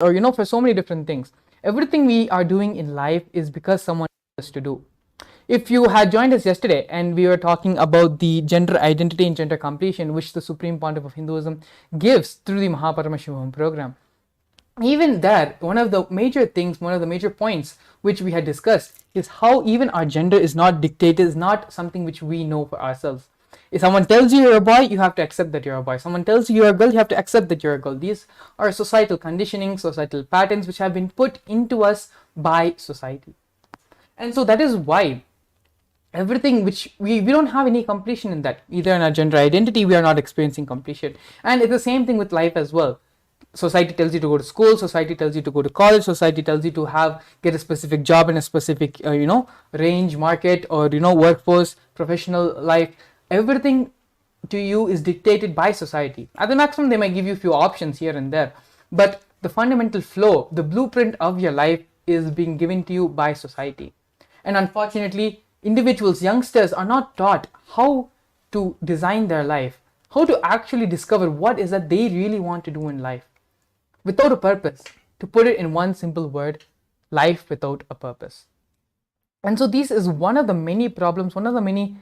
or for so many different things. Everything we are doing in life is because someone told us to do. If you had joined us yesterday and we were talking about the gender identity and gender completion, which the Supreme Pontiff of Hinduism gives through the Paramashivam program, even there, one of the major things, one of the major points which we had discussed is how even our gender is not dictated, is not something which we know for ourselves. If someone tells you you're a boy, you have to accept that you're a boy. Someone tells you you're a girl, you have to accept that you're a girl. These are societal conditioning, societal patterns which have been put into us by society. And so that is why everything which we don't have any completion in that. Either in our gender identity, we are not experiencing completion. And it's the same thing with life as well. Society tells you to go to school, society tells you to go to college, society tells you to get a specific job in a specific range, market, or workforce, professional life. Everything to you is dictated by society. At the maximum, they might give you a few options here and there, but the fundamental flow, the blueprint of your life is being given to you by society. And unfortunately, individuals, youngsters are not taught how to design their life, how to actually discover what is that they really want to do in life without a purpose. To put it in one simple word, life without a purpose. And so this is one of the many problems, one of the many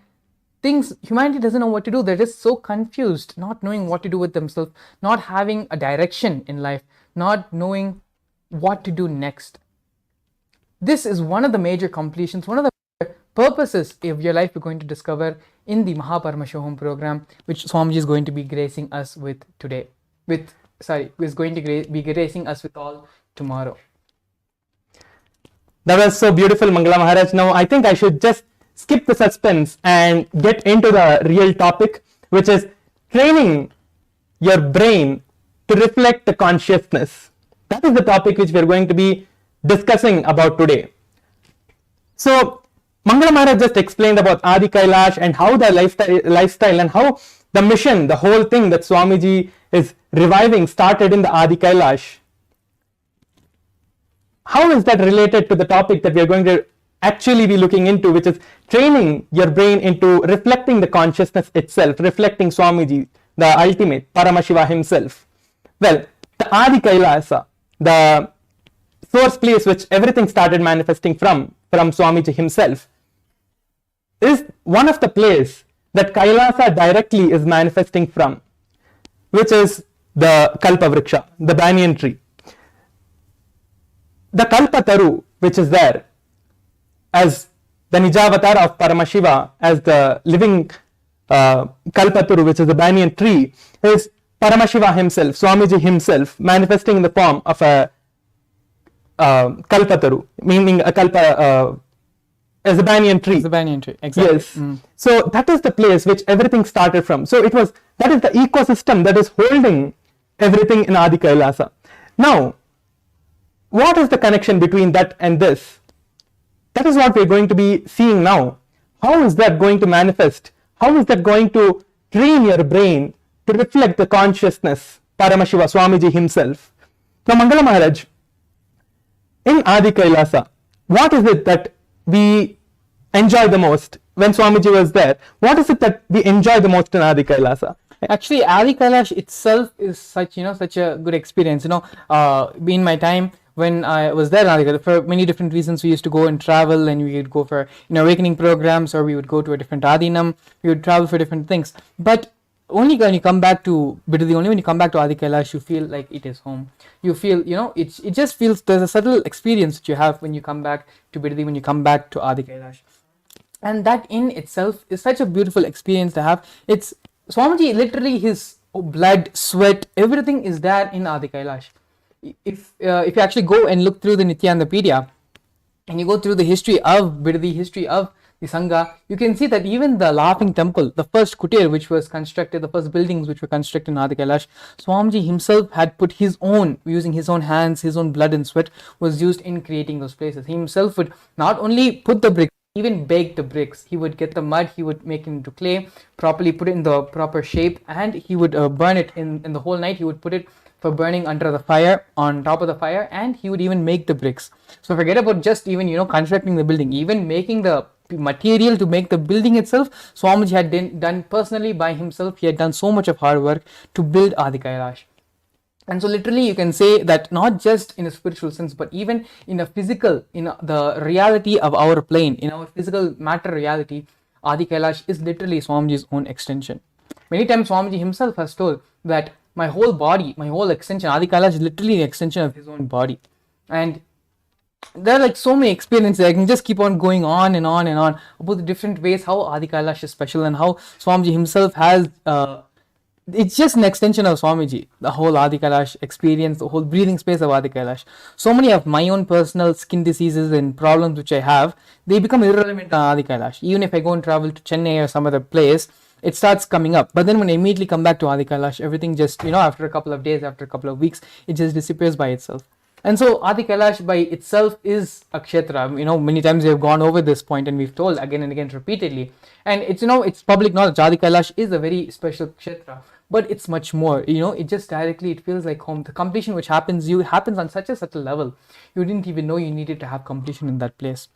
things humanity doesn't know what to do. They're just so confused, not knowing what to do with themselves, not having a direction in life, not knowing what to do next. This is one of the major completions, one of the purposes of your life we're going to discover in the Paramashivam program, which Swamiji is going to be gracing us with today. Is going to be gracing us with all tomorrow. That was so beautiful, Mangala Maharaj. Now I think I should just skip the suspense and get into the real topic, which is training your brain to reflect the consciousness. That is the topic which we are going to be discussing about today. So Mangala Maharaj just explained about Adi Kailash and how the lifestyle and how the mission, the whole thing that Swamiji is reviving started in the Adi Kailash. How is that related to the topic that we are going to actually be looking into, which is training your brain into reflecting the consciousness itself, reflecting Swamiji, the ultimate, Paramashiva himself? Well, the Adi Kailasa, the source place which everything started manifesting from Swamiji himself, is one of the places that Kailasa directly is manifesting from, which is the Kalpa Vriksha, the banyan tree. The Kalpataru, which is there as the Nijavatar of Paramashiva, as the living Kalpataru, which is the banyan tree, is Paramashiva himself, Swamiji himself, manifesting in the form of a Kalpataru, meaning a Kalpa as a banyan tree. It's a banyan tree, exactly. Yes. So that is the place which everything started from. So that is the ecosystem that is holding everything in Adi Kailasa. Now, what is the connection between that and this? That is what we're going to be seeing now. How is that going to manifest? How is that going to train your brain to reflect the consciousness, Paramashiva, Swamiji himself? Now, Mangala Maharaj, in Adi Kailasa, what is it that we enjoy the most when Swamiji was there? What is it that we enjoy the most in Adi Kailasa? Actually, Adi Kailash itself is such a good experience. In my time when I was there in Adi Kailash, for many different reasons, we used to go and travel, and we would go for awakening programs, or we would go to a different Adinam. We would travel for different things. But only when you come back to Bidadi, only when you come back to Adi Kailash, you feel like it is home. You feel, it just feels, there's a subtle experience that you have when you come back to Bidadi, when you come back to Adi Kailash. And that in itself is such a beautiful experience to have. It's Swamiji, literally his blood, sweat, everything is there in Adi Kailash. If you actually go and look through the Nithyananda, and you go through the history of Bidadi, history of the Sangha, you can see that even the Laughing Temple, the first kutir which was constructed, the first buildings which were constructed in Adi Kailash, Swamiji himself had put his own, using his own hands, his own blood and sweat was used in creating those places. He himself would not only put the bricks, even bake the bricks. He would get the mud, he would make it into clay, properly put it in the proper shape, and he would burn it in the whole night. He would put it for burning under the fire, on top of the fire, and he would even make the bricks. So forget about just even constructing the building, even making the material to make the building itself, Swamiji had done personally by himself. He had done so much of hard work to build Adi Kailash. And so literally you can say that not just in a spiritual sense, but even in a physical, in the reality of our plane, in our physical matter reality, Adi Kailash is literally Swamiji's own extension. Many times Swamiji himself has told that my whole body, my whole extension, Adi Kailash is literally the extension of his own body. And there are like so many experiences. I can just keep on going on and on and on about the different ways how Adi Kailash is special and how Swamiji himself has it's just an extension of Swamiji, the whole Adi Kailash experience, the whole breathing space of Adi Kailash. So many of my own personal skin diseases and problems which I have, they become irrelevant on Adi Kailash. Even if I go and travel to Chennai or some other place, it starts coming up. But then when I immediately come back to Adi Kailash, everything just, after a couple of days, after a couple of weeks, it just disappears by itself. And so Adi Kailash by itself is a kshetra. Many times we have gone over this point and we've told again and again repeatedly. And it's, it's public knowledge. Adi Kailash is a very special kshetra. But it's much more, it just directly, it feels like home. The completion which happens on such a level, you didn't even know you needed to have completion in that place.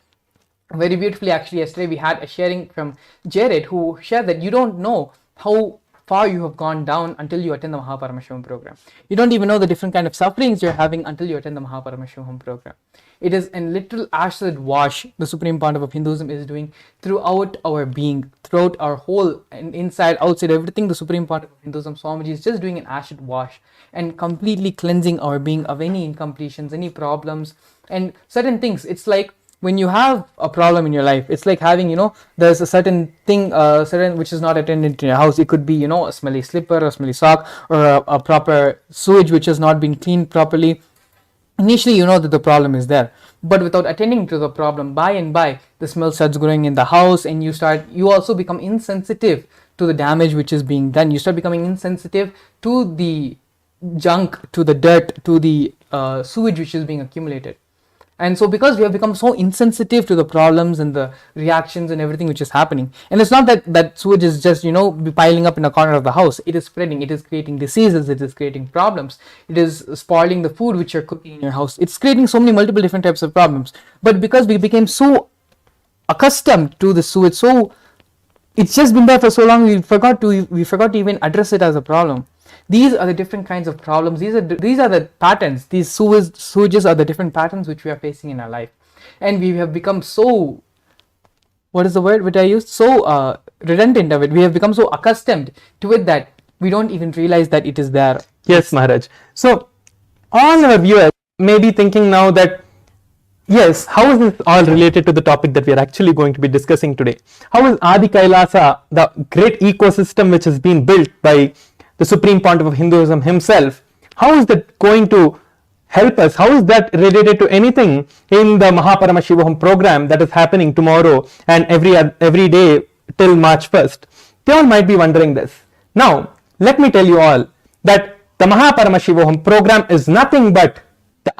Very beautifully, actually, yesterday we had a sharing from Jared, who shared that you don't know how far you have gone down until you attend the Paramashivam program. You don't even know the different kind of sufferings you're having until you attend the Paramashivam program. It is a literal acid wash the Supreme Pontiff of Hinduism is doing throughout our being, throughout our whole, and inside, outside, everything. The Supreme Pontiff of Hinduism, Swamiji, is just doing an acid wash and completely cleansing our being of any incompletions, any problems, and certain things. It's like when you have a problem in your life, it's like having, there's a certain thing, certain which is not attended in your house. It could be, a smelly slipper, a smelly sock, or a proper sewage which has not been cleaned properly. Initially, you know that the problem is there, but without attending to the problem, by and by, the smell starts growing in the house, and you also become insensitive to the damage which is being done. You start becoming insensitive to the junk, to the dirt, to the sewage which is being accumulated. And so because we have become so insensitive to the problems and the reactions and everything which is happening, and it's not that sewage is just, piling up in a corner of the house. It is spreading, it is creating diseases, it is creating problems, it is spoiling the food which you're cooking in your house. It's creating so many multiple different types of problems. But because we became so accustomed to the sewage, so it's just been there for so long, we forgot to even address it as a problem. These are the different kinds of problems. These are the patterns. These sewages are the different patterns which we are facing in our life, and we have become so, what is the word which I used? So redundant of it. We have become so accustomed to it that we don't even realize that it is there. Yes, Maharaj. So all our viewers may be thinking now that, yes, how is this all related to the topic that we are actually going to be discussing today? How is Adi Kailasa, the great ecosystem which has been built by the Supreme Pontiff of Hinduism himself, how is that going to help us? How is that related to anything in the Paramashivam program that is happening tomorrow and every day till March 1st? They all might be wondering this. Now, let me tell you all that the Paramashivam program is nothing but the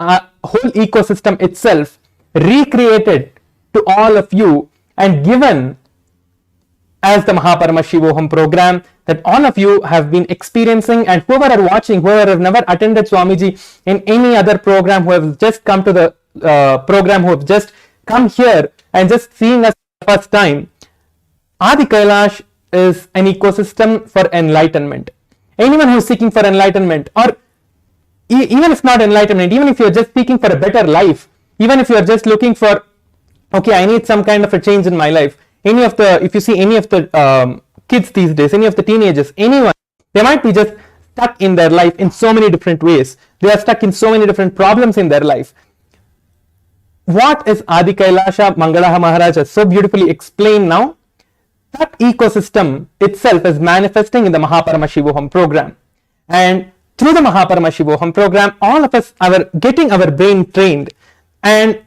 whole ecosystem itself recreated to all of you and given as the Paramashivam program that all of you have been experiencing, and whoever are watching, whoever have never attended Swamiji in any other program, who have just come to the program, who have just come here and just seeing us for the first time, Adi Kailash is an ecosystem for enlightenment. Anyone who is seeking for enlightenment, or even if not enlightenment, even if you are just seeking for a better life, even if you are just looking for, okay, I need some kind of a change in my life. If you see any of the kids these days, any of the teenagers, anyone, they might be just stuck in their life in so many different ways. They are stuck in so many different problems in their life. What is Adi Kailasha? Mangalaha Maharaj has so beautifully explained now. That ecosystem itself is manifesting in the Paramashivam program. And through the Paramashivam program, all of us are getting our brain trained. And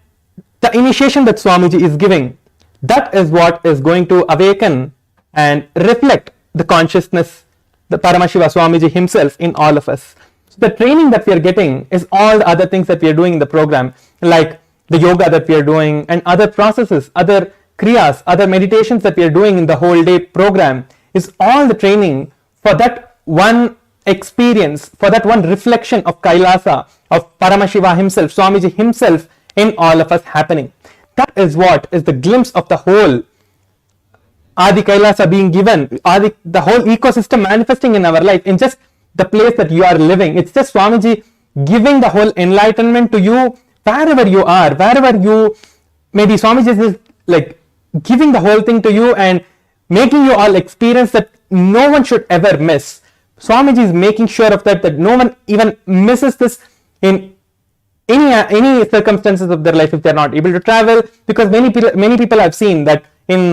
the initiation that Swamiji is giving, that is what is going to awaken and reflect the consciousness, the Paramashiva Swamiji himself in all of us. So the training that we are getting is all the other things that we are doing in the program, like the yoga that we are doing and other processes, other kriyas, other meditations that we are doing in the whole day program, is all the training for that one experience, for that one reflection of Kailasa, of Paramashiva himself, Swamiji himself in all of us happening. That is what is the glimpse of the whole Adi Kailasa being given, the whole ecosystem manifesting in our life in just the place that you are living. It's just Swamiji giving the whole enlightenment to you wherever you are, wherever you, maybe Swamiji is like giving the whole thing to you and making you all experience that no one should ever miss. Swamiji is making sure of that no one even misses this in any circumstances of their life if they're not able to travel, because many people have seen that in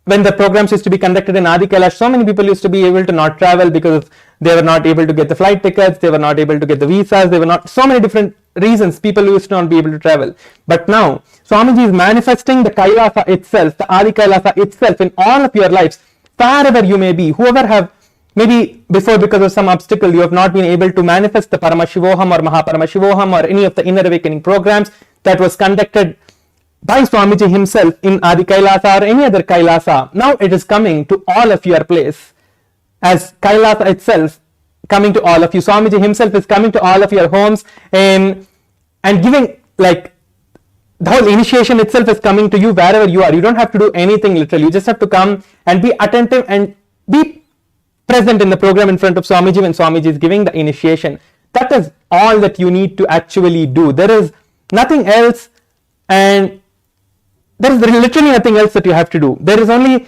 when the programs used to be conducted in Adi Kailash, so many people used to be able to not travel because they were not able to get the flight tickets, they were not able to get the visas, they were not, so many different reasons people used to not be able to travel. But now Swamiji is manifesting the Kailasa itself, the Adi Kailasa itself in all of your lives, wherever you may be, whoever have maybe before because of some obstacle you have not been able to manifest the Paramashivoham or Mahaparamashivoham or any of the inner awakening programs that was conducted by Swamiji himself in Adi Kailasa or any other Kailasa. Now it is coming to all of your place as Kailasa itself coming to all of you. Swamiji himself is coming to all of your homes and giving, like, the whole initiation itself is coming to you wherever you are. You don't have to do anything literally. You just have to come and be attentive and be present in the program in front of Swamiji when Swamiji is giving the initiation. That is all that you need to actually do. There is nothing else, and there is literally nothing else that you have to do. There is only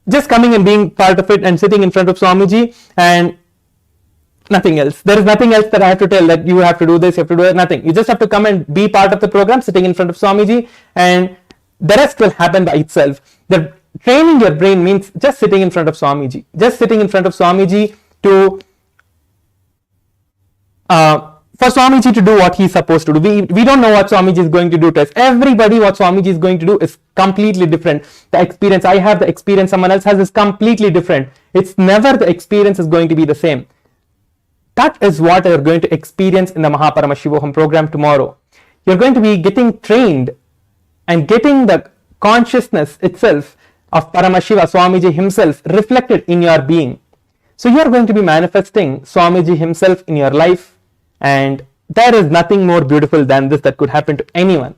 just coming and being part of it and sitting in front of Swamiji and nothing else. There is nothing else that I have to tell that you have to do this, you have to do that, nothing. You just have to come and be part of the program, sitting in front of Swamiji, and the rest will happen by itself. The training your brain means just sitting in front of Swamiji. Just sitting in front of Swamiji to for Swamiji to do what he's supposed to do. We don't know what Swamiji is going to do to us. Everybody, what Swamiji is going to do is completely different. The experience I have, the experience someone else has is completely different. It's never the experience is going to be the same. That is what you're going to experience in the Mahaparamashivoham program tomorrow. You're going to be getting trained and getting the consciousness itself of Paramashiva, Swamiji himself, reflected in your being. So you're going to be manifesting Swamiji himself in your life, and there is nothing more beautiful than this that could happen to anyone.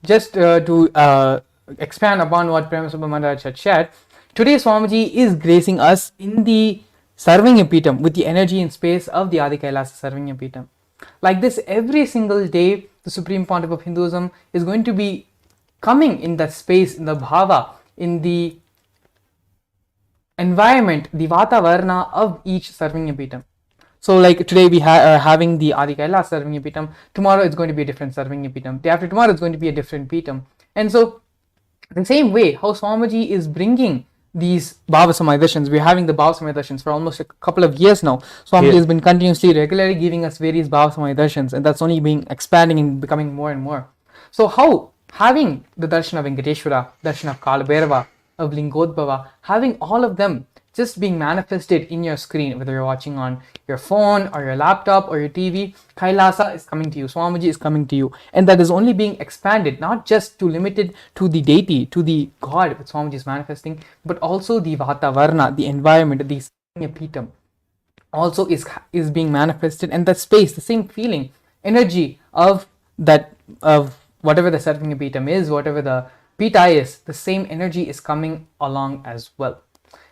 Just to expand upon what Paramashivam Maharaj had shared, today Swamiji is gracing us in the Sarvanya Peetham with the energy and space of the Adi Kailasa Sarvanya Peetham. Like this, every single day, the Supreme Pontiff of Hinduism is going to be coming in that space, in the bhava, in the environment, the Vatavarna of each Sarvanya Peetham. So like today we are having the Adi Kailasa Sarvanya Peetham, tomorrow it's going to be a different Sarvanya Peetham, day after tomorrow it's going to be a different Peetham. And so the same way how Swamiji is bringing these Bhava Samaya Darshans, we're having the Bhava Samaya Darshans for almost a couple of years now. Swamiji has been continuously, regularly giving us various Bhava Samaya Darshans, and that's only being expanding and becoming more and more. So how having the darshan of Venkateshwara, darshan of Kalabhairava, of Lingodbhava, having all of them just being manifested in your screen, whether you're watching on your phone or your laptop or your TV, Kailasa is coming to you, Swamiji is coming to you, and that is only being expanded, not just to limited to the deity, to the God that Swamiji is manifesting, but also the Vatavarna, the environment, the Sarvanya Peetham also is being manifested, and that space, the same feeling, energy of that, of whatever the Sarvanya Peetham is, whatever the Pita is, the same energy is coming along as well.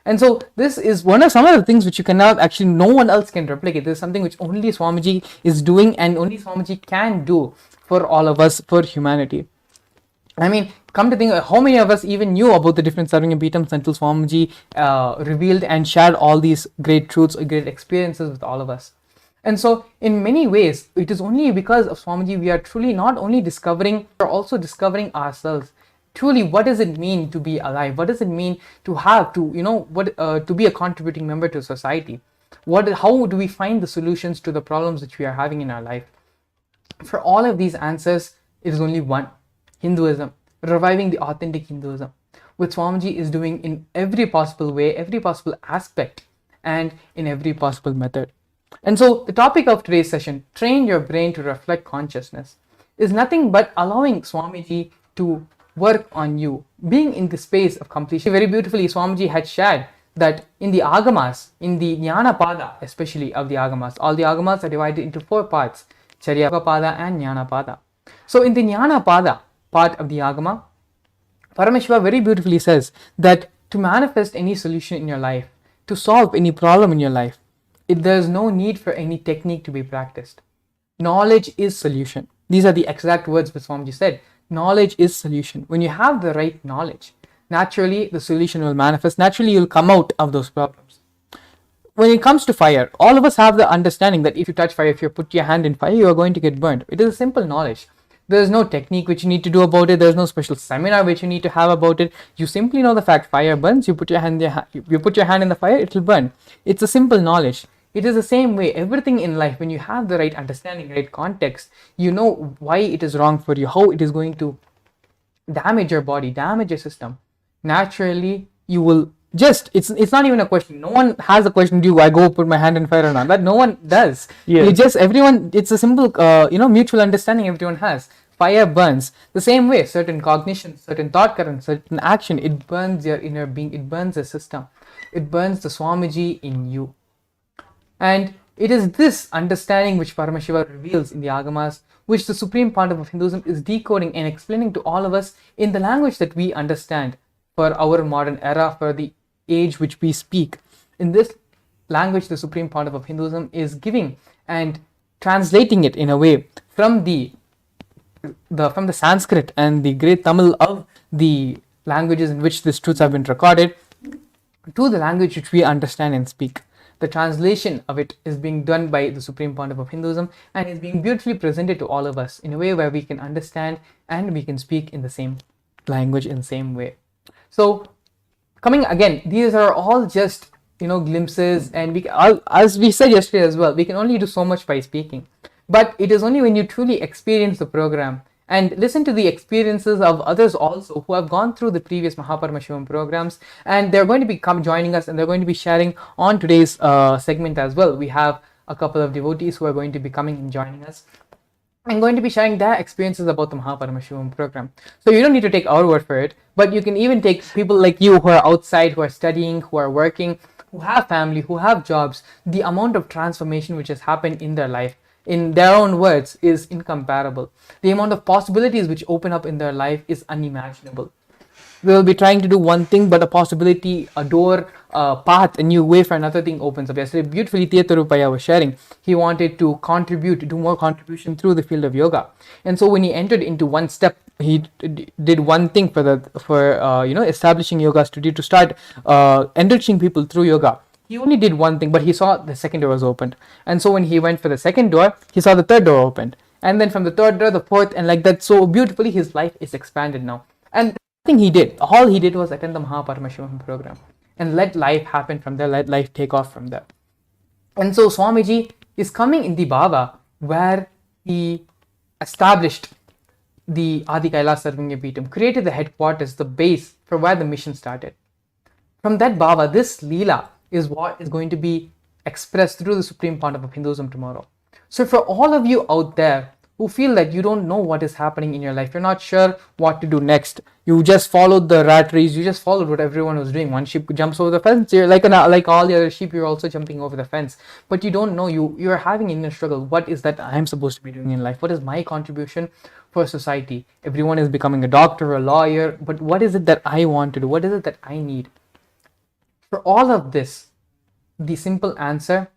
And so this is some of the things which you cannot, actually no one else can replicate. This is something which only Swamiji is doing and only Swamiji can do for all of us, for humanity. I mean, come to think, how many of us even knew about the different Sarvanya Peethams until Swamiji revealed and shared all these great truths, great experiences with all of us. And so in many ways, it is only because of Swamiji we are truly not only discovering, but also discovering ourselves. Truly, what does it mean to be alive? What does it mean to have to, to be a contributing member to society? How do we find the solutions to the problems which we are having in our life? For all of these answers, it is only one: Hinduism, reviving the authentic Hinduism, which Swamiji is doing in every possible way, every possible aspect, and in every possible method. And so the topic of today's session, train your brain to reflect consciousness, is nothing but allowing Swamiji to work on you, being in the space of completion. Very beautifully, Swamiji had shared that in the Agamas, in the Jnana Pada, especially of the Agamas, all the Agamas are divided into 4 parts: Charya Pada and Jnana Pada. So in the Jnana Pada part of the Agama, Paramashiva very beautifully says that to manifest any solution in your life, to solve any problem in your life. There's no need for any technique to be practiced. Knowledge is solution. These are the exact words which Swamiji said. Knowledge is solution. When you have the right knowledge, naturally the solution will manifest. Naturally you'll come out of those problems. When it comes to fire, all of us have the understanding that if you touch fire, if you put your hand in fire, you are going to get burned. It is a simple knowledge. There is no technique which you need to do about it. There is no special seminar which you need to have about it. You simply know the fact fire burns. You put your hand in the fire, it will burn. It's a simple knowledge. It is the same way. Everything in life, when you have the right understanding, right context, you know why it is wrong for you, how it is going to damage your body, damage your system. Naturally, you will just, it's not even a question. No one has a question, do I go put my hand in fire or not? That no one does. Yes. You just, everyone, it's a simple, mutual understanding everyone has. Fire burns. The same way, certain cognition, certain thought current, certain action, it burns your inner being, it burns the system. It burns the Swamiji in you. And it is this understanding which Paramashiva reveals in the Agamas, which the Supreme Pontiff of Hinduism is decoding and explaining to all of us in the language that we understand for our modern era, for the age which we speak. In this language, the Supreme Pontiff of Hinduism is giving and translating it in a way from the Sanskrit and the great Tamil of the languages in which these truths have been recorded to the language which we understand and speak. The translation of it is being done by the Supreme Pontiff of Hinduism and is being beautifully presented to all of us in a way where we can understand and we can speak in the same language in the same way. So coming again, these are all just glimpses, and as we said yesterday as well, we can only do so much by speaking. But it is only when you truly experience the program and listen to the experiences of others also who have gone through the previous Paramashivam programs, and they're going to be joining us, and they're going to be sharing on today's segment as well. We have a couple of devotees who are going to be coming and joining us and going to be sharing their experiences about the Paramashivam program. So you don't need to take our word for it, but you can even take people like you who are outside, who are studying, who are working, who have family, who have jobs. The amount of transformation which has happened in their life, in their own words, is incomparable. The amount of possibilities which open up in their life is unimaginable. We will be trying to do one thing, but a possibility, a door, a path, a new way for another thing opens up. Yesterday, beautifully, Tirupaya was sharing. He wanted to do more contribution through the field of yoga. And so when he entered into one step, he did one thing for establishing yoga studio to start enriching people through yoga. He only did one thing, but he saw the second door was opened. And so when he went for the second door, he saw the third door opened. And then from the third door, the fourth, and like that, so beautifully, his life is expanded now. And nothing he did. All he did was attend the Paramashivam program and let life happen from there, let life take off from there. And so Swamiji is coming in the Bhava where he established the Adi Kailas Sarvanya Peetam, created the headquarters, the base for where the mission started. From that Bhava, this Leela is what is going to be expressed through the Supreme Pontiff of Hinduism tomorrow. So for all of you out there who feel that you don't know what is happening in your life, you're not sure what to do next, you just followed the rat race, you just followed what everyone was doing. One sheep jumps over the fence, you're like all the other sheep, you're also jumping over the fence, but you don't know, you're having an inner struggle. What is that I'm supposed to be doing in life? What is my contribution for society? Everyone is becoming a doctor, a lawyer, but what is it that I want to do? What is it that I need? For all of this, the simple answer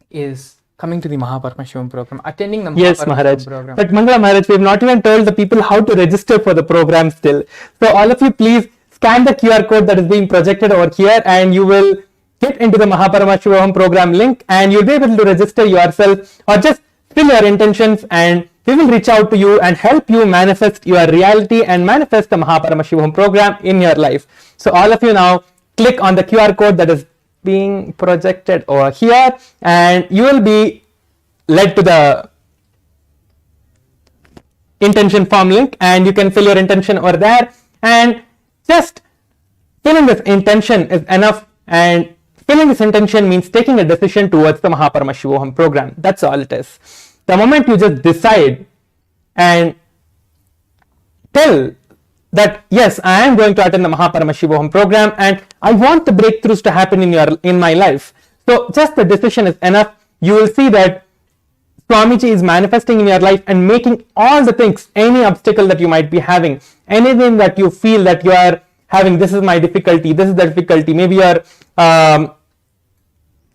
is coming to the Paramashivam program, attending the Paramashivam program. But Mangala Maharaj, we have not even told the people how to register for the program still. So all of you, please scan the QR code that is being projected over here, and you will get into the Paramashivam program link, and you'll be able to register yourself or just fill your intentions, and we will reach out to you and help you manifest your reality and manifest the Paramashivam program in your life. So all of you now click on the QR code that is being projected over here, and you will be led to the intention form link, and you can fill your intention over there, and just filling this intention is enough. And filling this intention means taking a decision towards the Paramashivam program. That's all it is. The moment you just decide and tell that yes, I am going to attend the Paramashivam program and I want the breakthroughs to happen in my life. So just the decision is enough. You will see that Swamiji is manifesting in your life and making all the things, any obstacle that you might be having, anything that you feel that you are having, this is my difficulty, this is the difficulty, maybe you're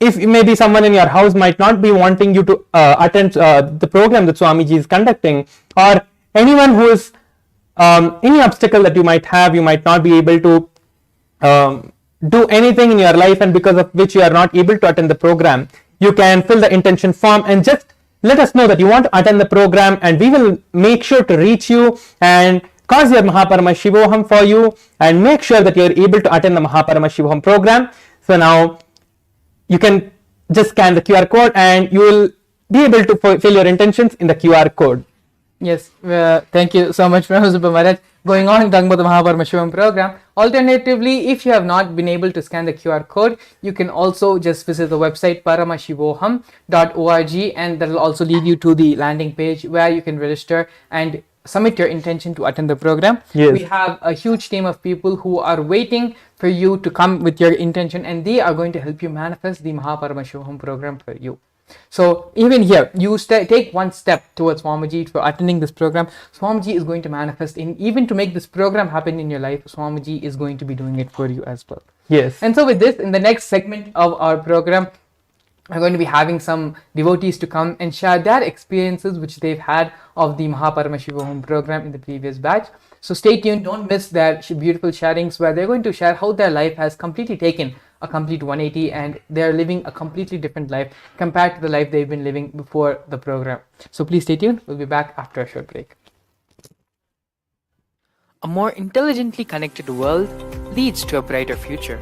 if maybe someone in your house might not be wanting you to attend the program that Swamiji is conducting, or anyone who is any obstacle that you might have, you might not be able to do anything in your life, and because of which you are not able to attend the program, you can fill the intention form and just let us know that you want to attend the program, and we will make sure to reach you and cause your Mahaparamashivoham for you and make sure that you are able to attend the Mahaparamashivoham program. So now you can just scan the QR code and you will be able to fill your intentions in the QR code. Yes, thank you so much, Professor Maharaj. Going on, talking about the Mahaparamashivam program. Alternatively, if you have not been able to scan the QR code, you can also just visit the website paramashivoham.org, and that will also lead you to the landing page where you can register and submit your intention to attend the program. Yes. We have a huge team of people who are waiting for you to come with your intention, and they are going to help you manifest the Mahaparamashivam program for you. So even here, you take one step towards Swamiji for attending this program. Swamiji is going to manifest in, even to make this program happen in your life, Swamiji is going to be doing it for you as well. Yes. And so with this, in the next segment of our program, we're going to be having some devotees to come and share their experiences which they've had of the Mahaparamashivam program in the previous batch. So stay tuned, don't miss their beautiful sharings where they're going to share how their life has completely taken a complete 180 and they're living a completely different life compared to the life they've been living before the program. So please stay tuned, we'll be back after a short break. A more intelligently connected world leads to a brighter future.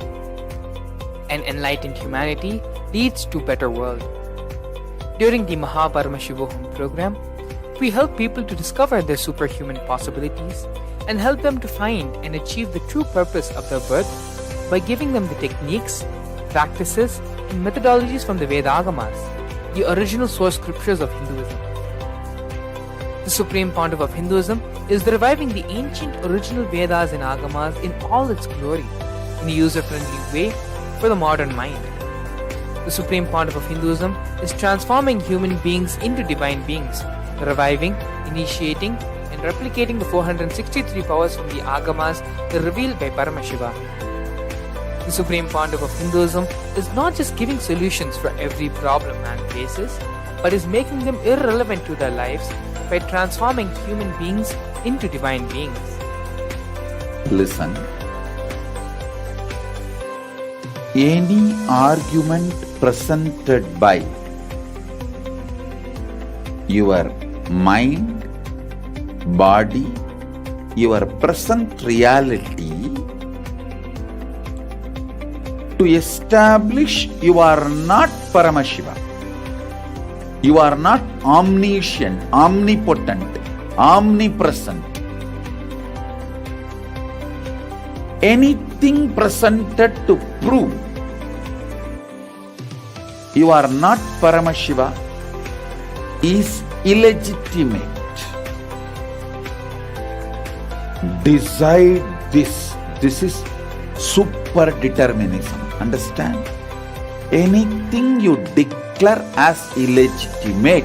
An enlightened humanity leads to a better world. During the Mahaparamashivoham program, we help people to discover their superhuman possibilities and help them to find and achieve the true purpose of their birth by giving them the techniques, practices, and methodologies from the Vedagamas, the original source scriptures of Hinduism. The Supreme Pontiff of Hinduism is reviving the ancient original Vedas and Agamas in all its glory, in a user-friendly way for the modern mind. The Supreme Pontiff of Hinduism is transforming human beings into divine beings, reviving, initiating, and replicating the 463 powers from the Agamas revealed by Paramashiva. The Supreme Pontiff of Hinduism is not just giving solutions for every problem man faces, but is making them irrelevant to their lives by transforming human beings into divine beings. Listen. Any argument presented by your mind, body, your present reality to establish you are not Paramashiva, you are not omniscient, omnipotent, omnipresent. Anything presented to prove you are not Paramashiva is illegitimate. Decide this. This is super determinism. Understand? Anything you declare as illegitimate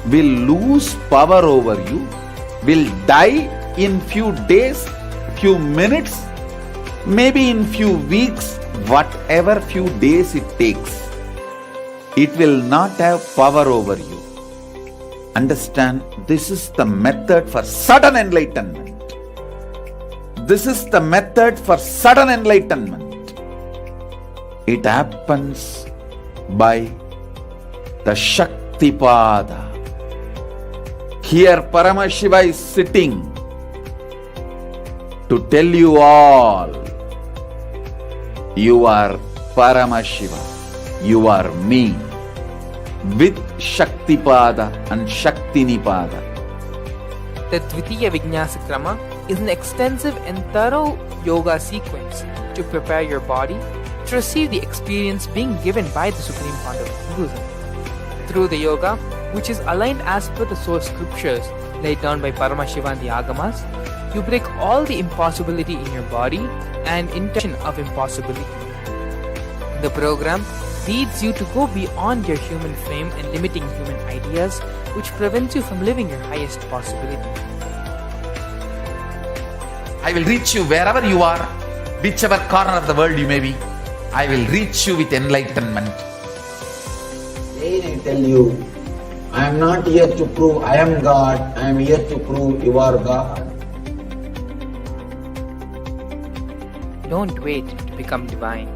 will lose power over you, will die in few days, few minutes, maybe in few weeks, whatever few days it takes. It will not have power over you. Understand, this is the method for sudden enlightenment. This is the method for sudden enlightenment. It happens by the Shaktipada. Here Paramashiva is sitting to tell you all, you are Paramashiva, you are me, with Shaktipada and Shaktinipada. The Dvitiya Vijnasa Krama is an extensive and thorough yoga sequence to prepare your body to receive the experience being given by the Supreme Pontiff of Hinduism. Through the yoga, which is aligned as per the source scriptures laid down by Paramashiva and the Agamas, you break all the impossibility in your body and intention of impossibility. The program leads you to go beyond your human frame and limiting human ideas, which prevents you from living your highest possibility. I will reach you wherever you are, whichever corner of the world you may be. I will reach you with enlightenment. Again I tell you, I am not here to prove I am God, I am here to prove you are God. Don't wait to become divine.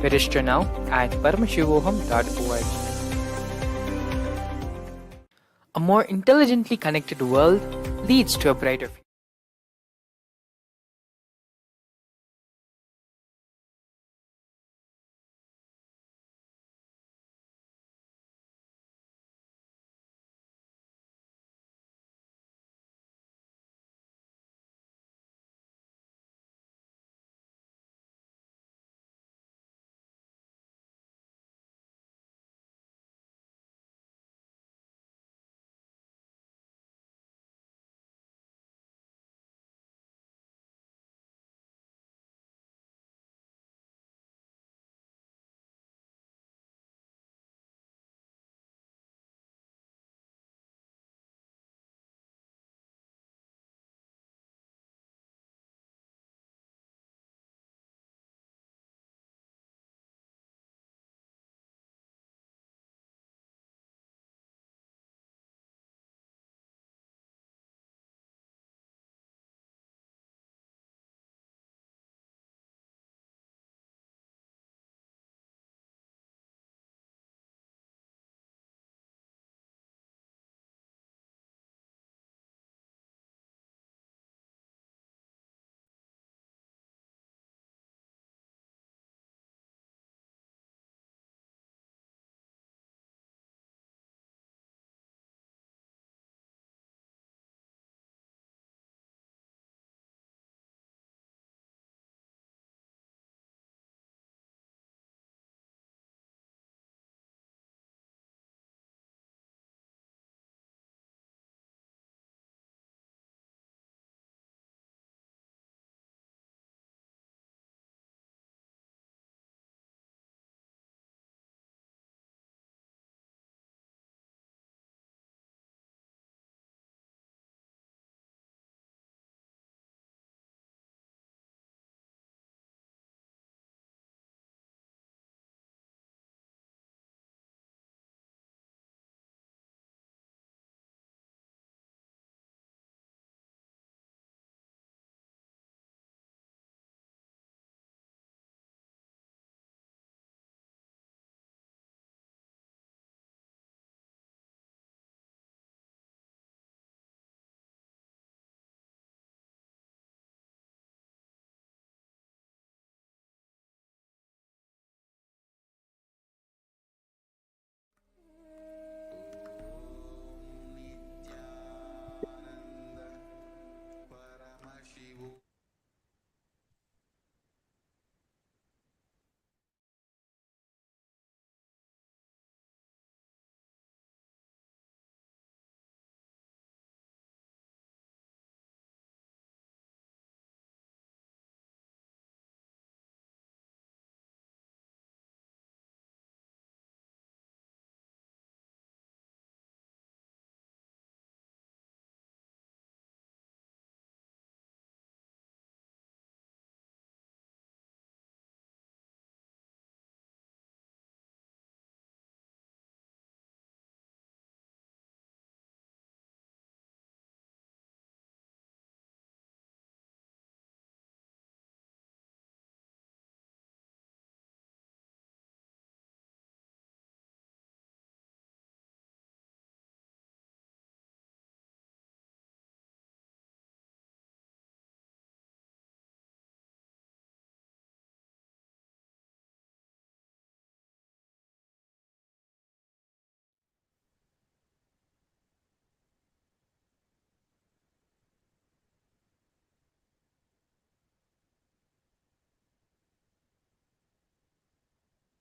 Register now at paramashivoham.org. A more intelligently connected world leads to a brighter future.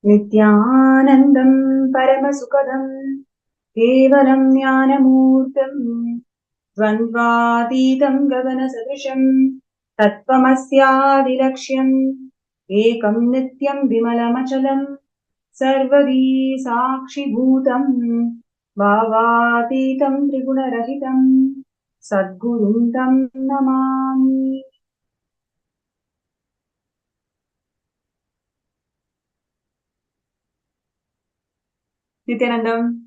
नित्यानन्दं परमसुखदं केवलं ज्ञानमूर्तं द्वन्द्वातीतं गगनसदृशं तत्त्वमस्यादिलक्ष्यम् एकं नित्यं विमलमचलं सर्वदी साक्षिभूतं भावातीतं त्रिगुणरहितं सद्गुरुं तं Namami. Nithyanandam.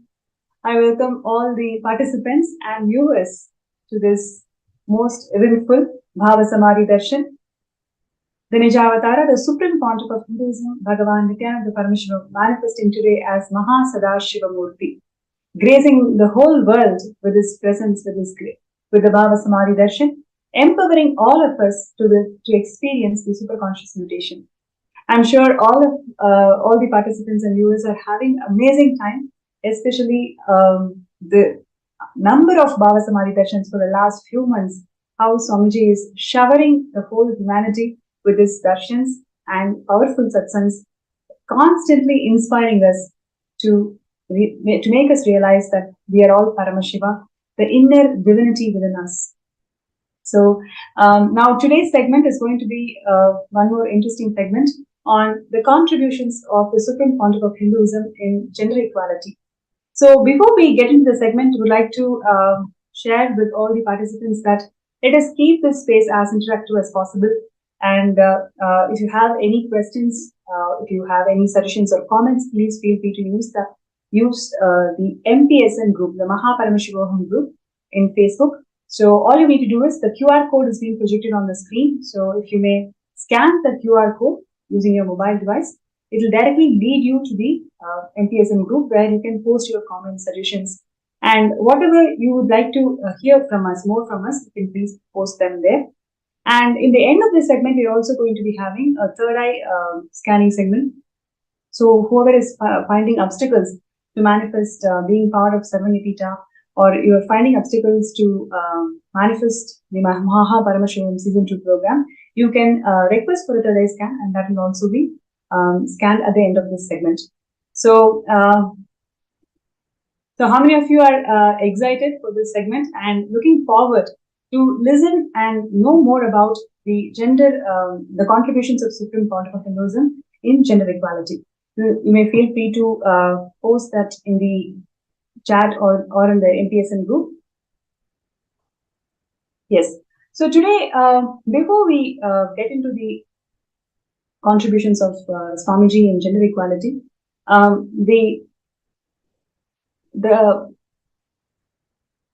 I welcome all the participants and viewers to this most eventful Bhava Samadhi Darshan. The Nijavatara, the Supreme Pontiff of Hinduism, Bhagavan Nithyananda Paramashivam, manifesting today as Mahasadashiva Murti, gracing the whole world with his presence, with the Bhava Samadhi Darshan, empowering all of us to experience the superconscious mutation. I'm sure all the participants and viewers are having amazing time, especially the number of Bhava Samadhi Darshans for the last few months, how Swamiji is showering the whole humanity with his darshans and powerful satsangs, constantly inspiring us to make us realize that we are all Paramashiva, the inner divinity within us. So now today's segment is going to be one more interesting segment on the contributions of the Supreme Pontiff of Hinduism in gender equality. So before we get into the segment, we would like to share with all the participants that let us keep this space as interactive as possible. And if you have any questions, if you have any suggestions or comments, please feel free to use the MPSN group, the Paramashivam group in Facebook. So all you need to do is the QR code is being projected on the screen. So if you may scan the QR code using your mobile device, it will directly lead you to the MPSN group where you can post your comments, suggestions, and whatever you would like to hear from us, more from us, you can please post them there. And in the end of this segment, we're also going to be having a third eye scanning segment. So whoever is finding obstacles to manifest being part of Sarvanipita, or you're finding obstacles to manifest the Maha Paramashivam Season 2 program, you can request for a third eye scan, and that will also be scanned at the end of this segment. So, so how many of you are excited for this segment and looking forward to listen and know more about the the contributions of Supreme Pontiff of Hinduism in gender equality? You may feel free to post that in the chat or in the MPSN group. Yes. So today, before we get into the contributions of Swamiji in gender equality, the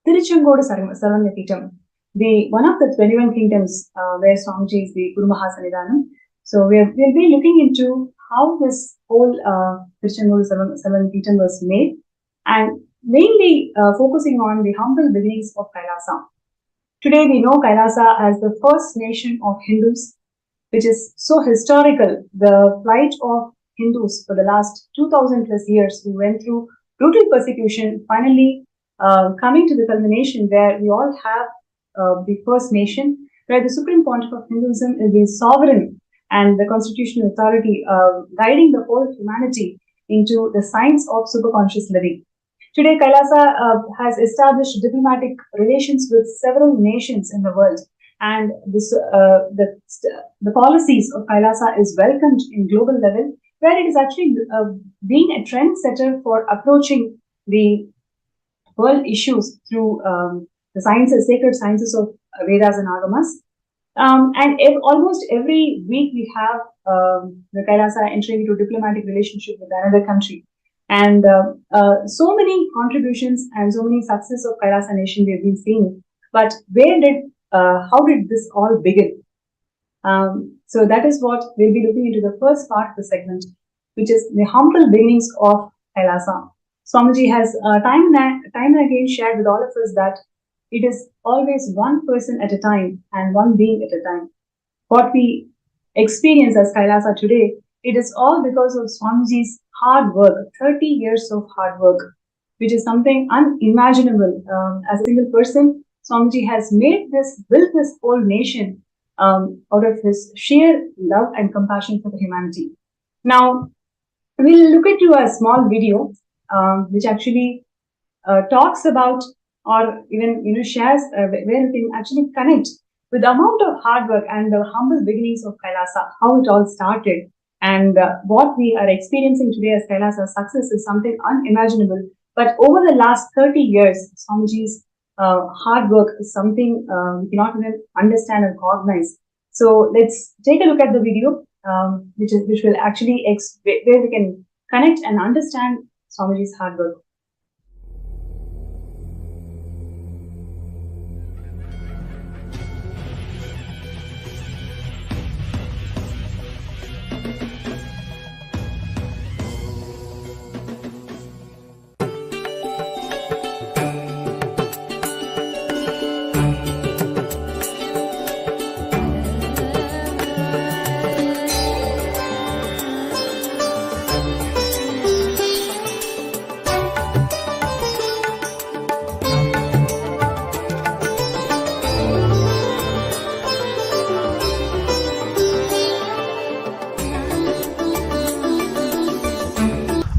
Tiruchengodu Saranyapitam, one of the 21 kingdoms where Swamiji is the Guru Mahasannidhanam. So we'll be looking into how this whole Tiruchengodu Saranyapitam was made, and mainly focusing on the humble beginnings of Kailasa. Today we know Kailasa as the first nation of Hindus, which is so historical. The plight of Hindus for the last 2000 plus years who went through brutal persecution, finally coming to the culmination where we all have the first nation, where the Supreme Pontiff of Hinduism is the sovereign and the constitutional authority guiding the whole humanity into the science of superconscious living. Today, Kailasa has established diplomatic relations with several nations in the world, and this, the policies of Kailasa is welcomed in global level, where it is actually being a trendsetter for approaching the world issues through the sciences, sacred sciences of Vedas and Agamas. And almost every week we have the Kailasa entering into diplomatic relationship with another country. And so many contributions and so many success of Kailasa nation we have been seeing. But how did this all begin? So that is what we'll be looking into the first part of the segment, which is the humble beginnings of Kailasa. Swamiji has time and again shared with all of us that it is always one person at a time and one being at a time. What we experience as Kailasa today, it is all because of Swamiji's hard work, 30 years of hard work, which is something unimaginable. As a single person, Swamiji has built this whole nation out of his sheer love and compassion for the humanity. Now, we'll look into a small video which actually talks about, or even shares where we can actually connect with the amount of hard work and the humble beginnings of Kailasa, how it all started, and what we are experiencing today as Kailasa's success is something unimaginable. But over the last 30 years, Swamiji's hard work is something we cannot even understand and recognize. So let's take a look at the video, which will actually where we can connect and understand Swamiji's hard work.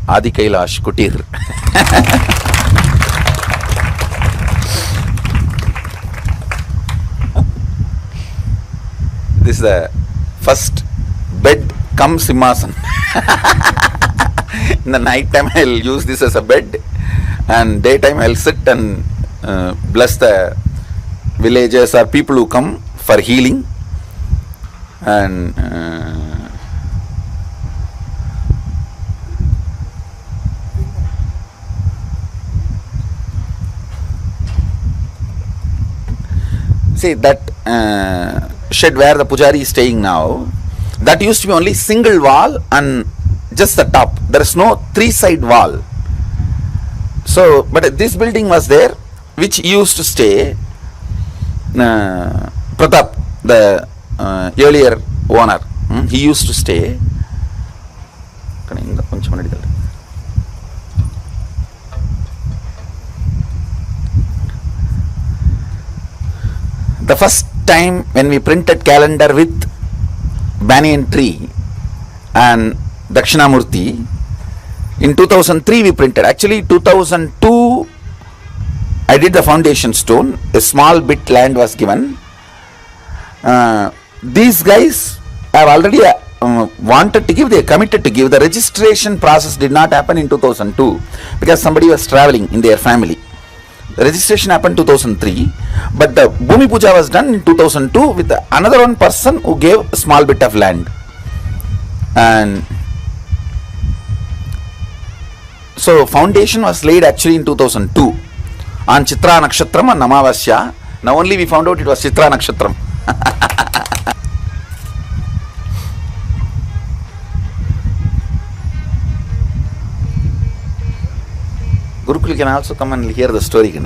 Adi Kailash Kutir. This is the first bed cum simhasan. In the night time I'll use this as a bed, and daytime I'll sit and bless the villagers or people who come for healing. And see that shed where the pujari is staying now, that used to be only single wall and just the top. There is no three-side wall. So, but this building was there, which used to stay Pratap, the earlier owner. He used to stay. The first time when we printed calendar with banyan tree and Dakshinamurti, in 2003 we printed. Actually 2002 I did the foundation stone. A small bit land was given. These guys have already wanted to give, they committed to give. The registration process did not happen in 2002 because somebody was traveling in their family. The registration happened 2003, but the Bhumi Puja was done in 2002 with another one person who gave a small bit of land. And so foundation was laid actually in 2002 on Chitra Nakshatram and Namavasya. Now only we found out it was Chitra Nakshatram. Gurukul can also come and hear the story.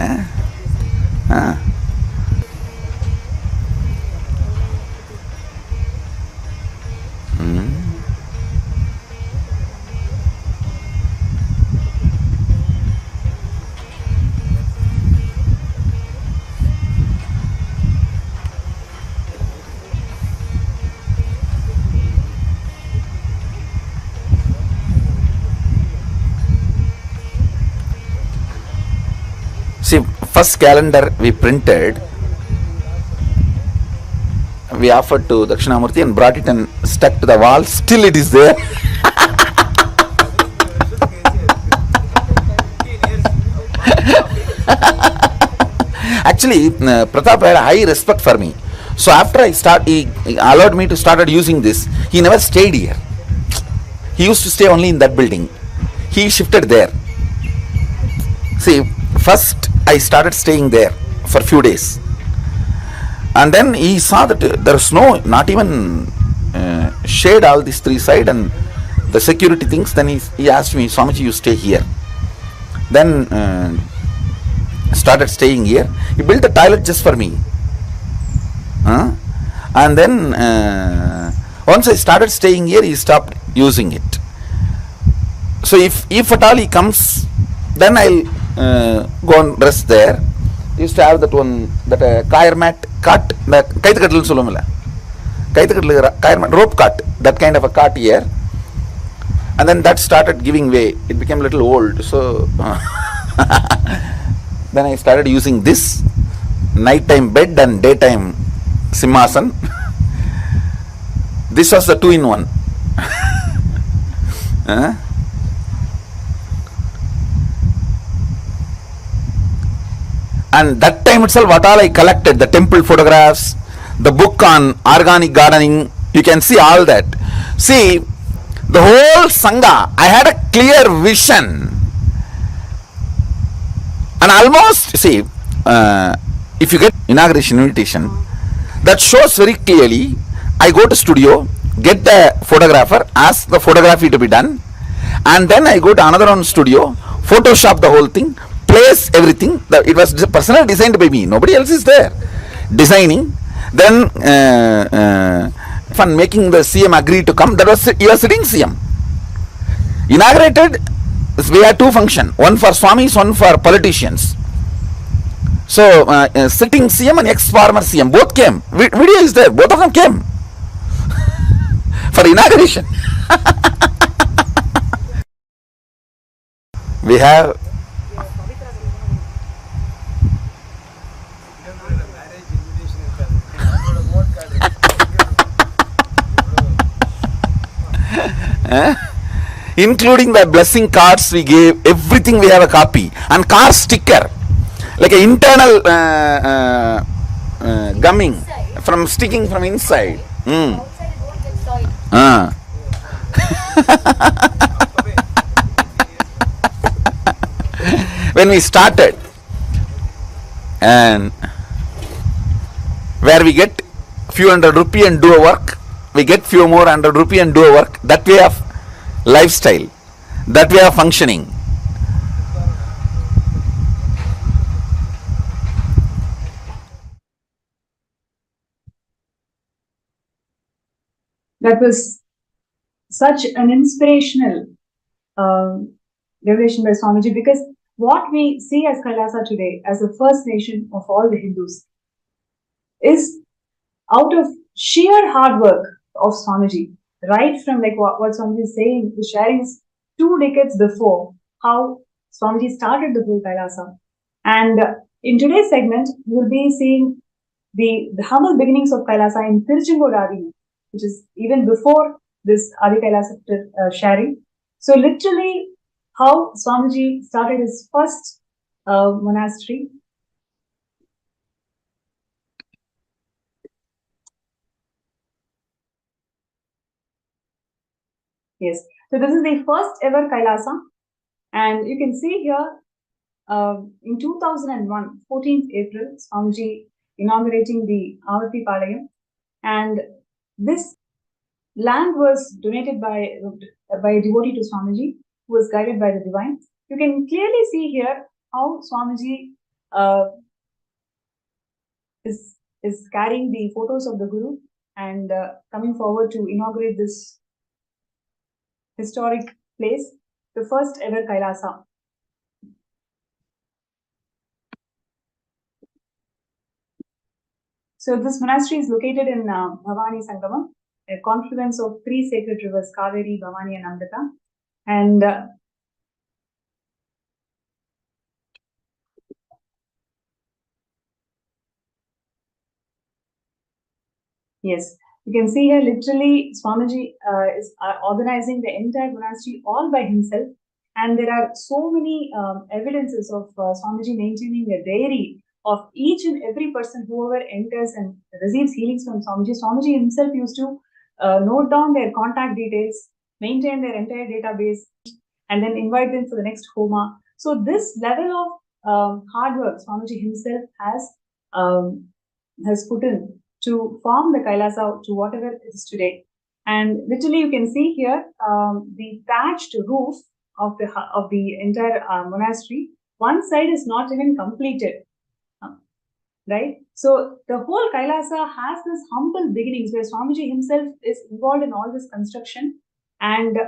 See, first calendar we printed, we offered to Dakshinamurti and brought it and stuck to the wall. Still it is there. Actually, Pratap had a high respect for me. So after he allowed me to start using this. He never stayed here. He used to stay only in that building. He shifted there. See, first I started staying there for a few days, and then he saw that there is not even shade all these three side and the security things. Then he asked me, Swamiji, you stay here. Then started staying here. He built a toilet just for me, and then once I started staying here, he stopped using it. So if at all he comes, then I'll go and rest there. Used to have that one, that kayar mat cart, the kaitakatlal solumilla, kaitakatlal kayar mat, rope cart, that kind of a cart here. And then that started giving way. It became a little old. So then I started using this nighttime bed and daytime simhasan. This was the 2-in-1. And that time itself, what all I collected, the temple photographs, the book on organic gardening, you can see all that. See, the whole Sangha, I had a clear vision And almost, see, if you get inauguration invitation, that shows very clearly, I go to studio, get the photographer, ask the photography to be done, and then I go to another one studio, Photoshop the whole thing, place everything. It was personally designed by me. Nobody else is there. Designing, then fun making the CM agree to come. That was you are sitting CM. Inaugurated, we had two functions, one for Swamis, one for politicians. So sitting CM and ex-former CM both came. Video is there. Both of them came for inauguration. We have including the blessing cards we gave, everything we have a copy, and car sticker, like an internal gumming from sticking from inside. When we started, and where we get few hundred rupee and do a work, we get few more hundred rupee and do a work. That way of lifestyle, that way of functioning. That was such an inspirational revelation by Swamiji, because what we see as Kailasa today, as the first nation of all the Hindus, is out of sheer hard work of Swamiji, right from like what Swamiji is saying, the sharings 2 decades before, how Swamiji started the whole Kailasa. And in today's segment, we will be seeing the humble beginnings of Kailasa in Tiruchengodu Adinam, which is even before this Adi Kailasa sharing. So literally, how Swamiji started his first monastery. Yes, so this is the first ever Kailasa, and you can see here in 2001, 14th April, Swamiji inaugurating the Avarti Palayam, and this land was donated by a devotee to Swamiji, who was guided by the divine. You can clearly see here how Swamiji is carrying the photos of the Guru and coming forward to inaugurate this historic place, the first ever Kailasa. So this monastery is located in Bhavani Sangamam, a confluence of 3 sacred rivers, Kaveri, Bhavani and Amrita. And yes, you can see here literally Swamiji is organizing the entire monastery all by himself. And there are so many evidences of Swamiji maintaining a diary of each and every person, whoever enters and receives healings from Swamiji. Swamiji himself used to note down their contact details, maintain their entire database, and then invite them for the next Homa. So this level of hard work Swamiji himself has put in to form the Kailasa to whatever it is today. And literally you can see here the thatched roof of the entire monastery. One side is not even completed, right? So the whole Kailasa has this humble beginnings where Swamiji himself is involved in all this construction, and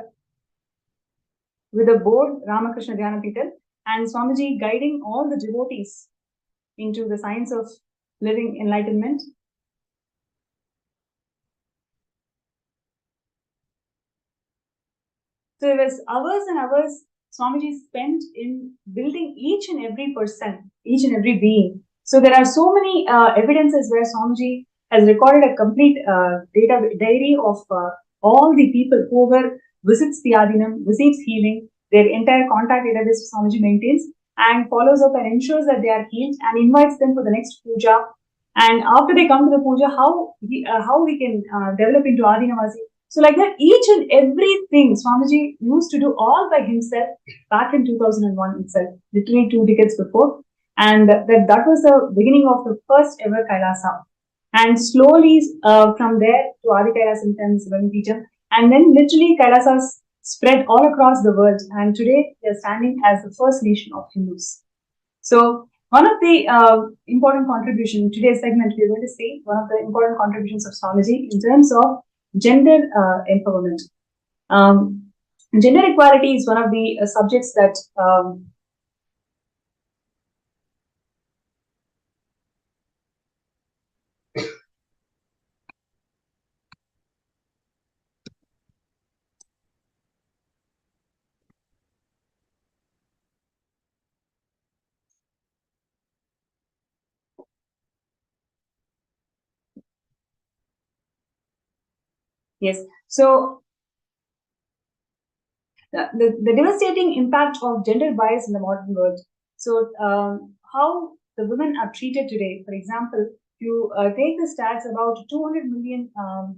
with a board, Ramakrishna Dhyana Peethal, and Swamiji guiding all the devotees into the science of living enlightenment. So it was hours and hours Swamiji spent in building each and every person, each and every being. So there are so many evidences where Swamiji has recorded a complete diary of all the people whoever visits the Adinam, receives healing, their entire contact database Swamiji maintains and follows up and ensures that they are healed and invites them for the next puja. And after they come to the puja, how we can develop into Adinavasi. So like that, each and everything Swamiji used to do all by himself back in 2001 itself, literally 2 decades before. And that was the beginning of the first ever Kailasa. And slowly from there to Adi Kailasa in Peter, and then literally Kailasas spread all across the world. And today they are standing as the first nation of Hindus. So one of the important contribution in today's segment, we're going to see one of the important contributions of Swamiji in terms of gender empowerment. Gender equality is one of the subjects that yes. So the devastating impact of gender bias in the modern world. So, how the women are treated today. For example, you take the stats, about 200 million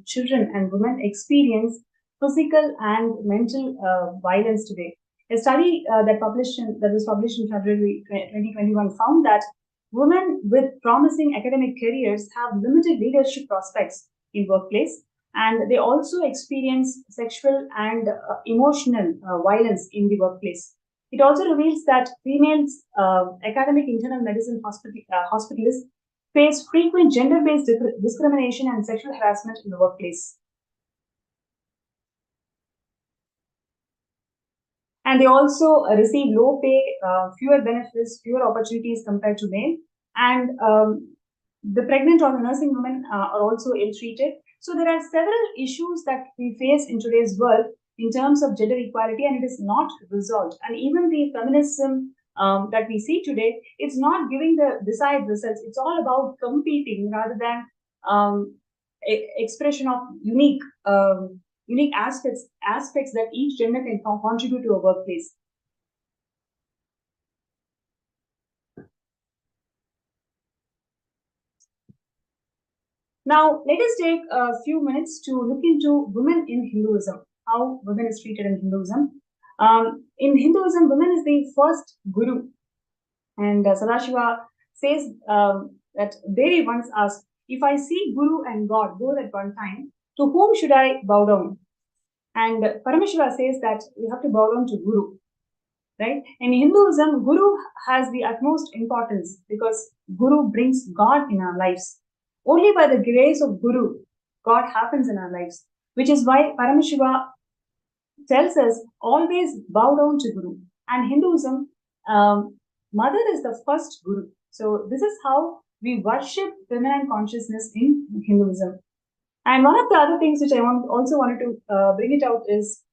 children and women experience physical and mental violence today. A study that was published in February 2021 found that women with promising academic careers have limited leadership prospects in workplace, and they also experience sexual and emotional violence in the workplace. It also reveals that females academic internal medicine hospitalists face frequent gender-based discrimination and sexual harassment in the workplace. And they also receive low pay, fewer benefits, fewer opportunities compared to men. And the pregnant or the nursing women are also ill-treated. So there are several issues that we face in today's world in terms of gender equality, and it is not resolved. And even the feminism that we see today, it's not giving the desired results. It's all about competing rather than expression of unique aspects that each gender can contribute to a workplace. Now, let us take a few minutes to look into women in Hinduism, how women is treated in Hinduism. In Hinduism, women is the first guru. And Sadashiva says that Devi once asked, if I see Guru and God both at one time, to whom should I bow down? And Paramashivam says that you have to bow down to Guru. Right? In Hinduism, Guru has the utmost importance because Guru brings God in our lives. Only by the grace of Guru, God happens in our lives, which is why Paramashiva tells us always bow down to Guru. And Hinduism, Mother is the first Guru. So this is how we worship feminine consciousness in Hinduism. And one of the other things which I also wanted to bring it out is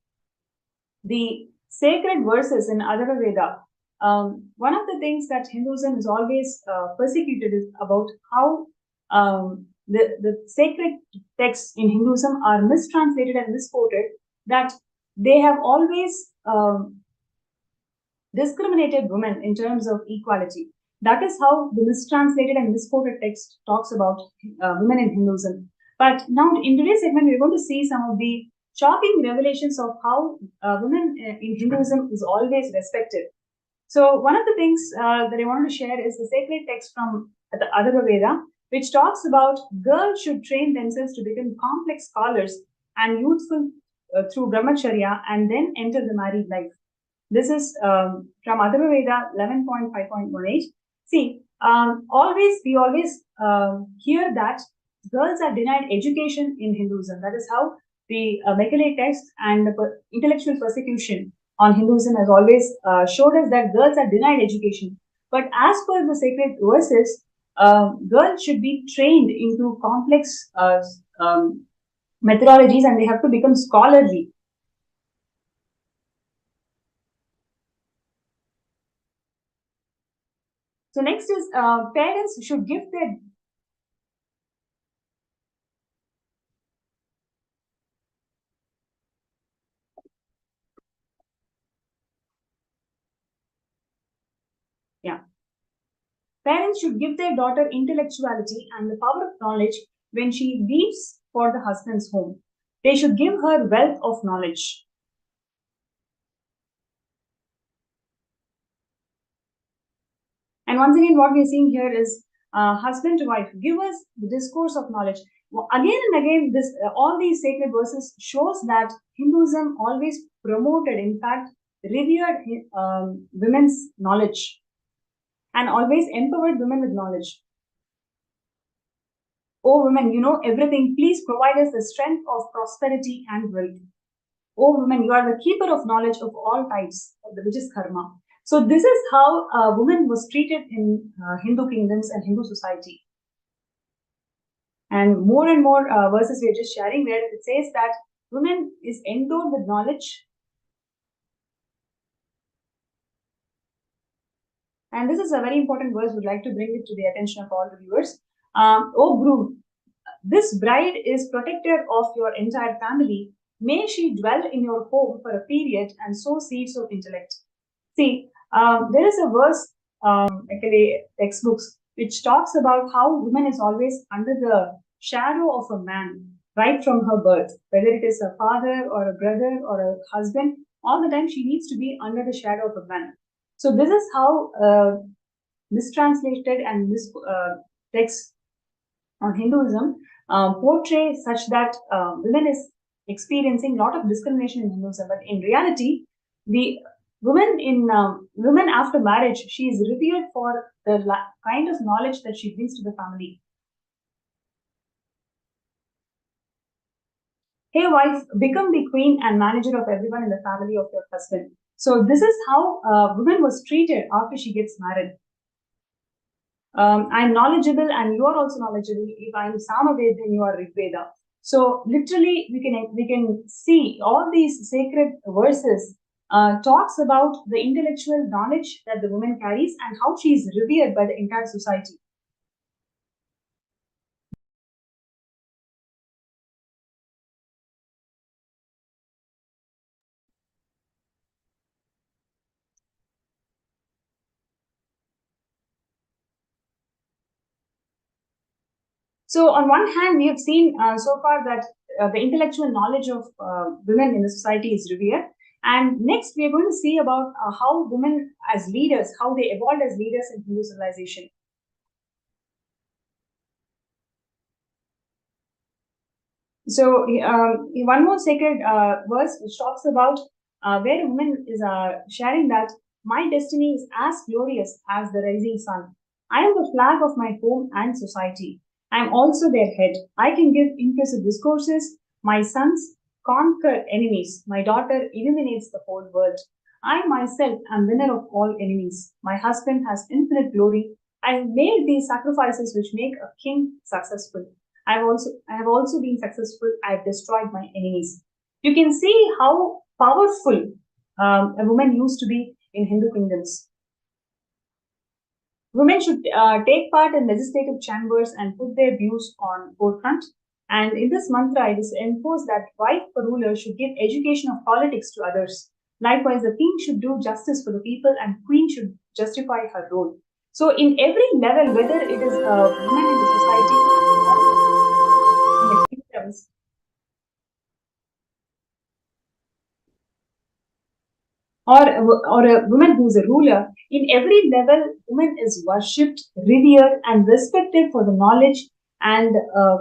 the sacred verses in Adharva Veda. One of the things that Hinduism is always persecuted is about how the sacred texts in Hinduism are mistranslated and misquoted, that they have always discriminated women in terms of equality. That is how the mistranslated and misquoted text talks about women in Hinduism. But now in today's segment, we're going to see some of the shocking revelations of how women in Hinduism is always respected. So one of the things that I wanted to share is the sacred text from the Adharva Veda, which talks about girls should train themselves to become complex scholars and youthful through brahmacharya and then enter the married life. This is from Adharva Veda 11.5.18. See, we always hear that girls are denied education in Hinduism. That is how the Macaulay text and the intellectual persecution on Hinduism has always showed us that girls are denied education. But as per the sacred verses, girls should be trained into complex methodologies and they have to become scholarly. So next is parents should give their Parents should give their daughter intellectuality and the power of knowledge when she leaves for the husband's home. They should give her wealth of knowledge. And once again, what we're seeing here is husband to wife, give us the discourse of knowledge. Again and again, this all these sacred verses shows that Hinduism always promoted, in fact, revered women's knowledge and always empowered women with knowledge. Oh women, you know everything. Please provide us the strength of prosperity and wealth. Oh women, you are the keeper of knowledge of all types, which is karma. So this is how a woman was treated in Hindu kingdoms and Hindu society. And more verses we are just sharing where it says that woman is endowed with knowledge. And this is a very important verse. We'd like to bring it to the attention of all the viewers. Oh groom, this bride is protector of your entire family. May she dwell in your home for a period and sow seeds of intellect. See, there is a verse, actually textbooks, which talks about how woman is always under the shadow of a man right from her birth, whether it is a father or a brother or a husband, all the time she needs to be under the shadow of a man. So this is how mistranslated and mis text on Hinduism portray such that women is experiencing a lot of discrimination in Hinduism, but in reality, the women after marriage, she is revered for the kind of knowledge that she brings to the family. Hey wife, become the queen and manager of everyone in the family of your husband. So this is how a woman was treated after she gets married. I'm knowledgeable and you are also knowledgeable. If I'm Samaved, then you are Rigveda. So literally we can see all these sacred verses talks about the intellectual knowledge that the woman carries and how she is revered by the entire society. So on one hand, we have seen so far that the intellectual knowledge of women in the society is revered. And next, we are going to see about how women as leaders, how they evolved as leaders in Hindu civilization. So one more sacred verse which talks about where a woman is sharing that my destiny is as glorious as the rising sun. I am the flag of my home and society. I am also their head. I can give impressive discourses. My sons conquer enemies. My daughter illuminates the whole world. I myself am winner of all enemies. My husband has infinite glory. I have made these sacrifices which make a king successful. I have also been successful. I have destroyed my enemies. You can see how powerful a woman used to be in Hindu kingdoms. Women should take part in legislative chambers and put their views on forefront. And in this mantra, it is enforced that wife or ruler should give education of politics to others. Likewise, the king should do justice for the people and queen should justify her role. So in every level, whether it is women in the society or in the kingdoms, or a woman who is a ruler, in every level, woman is worshipped, revered, and respected for the knowledge and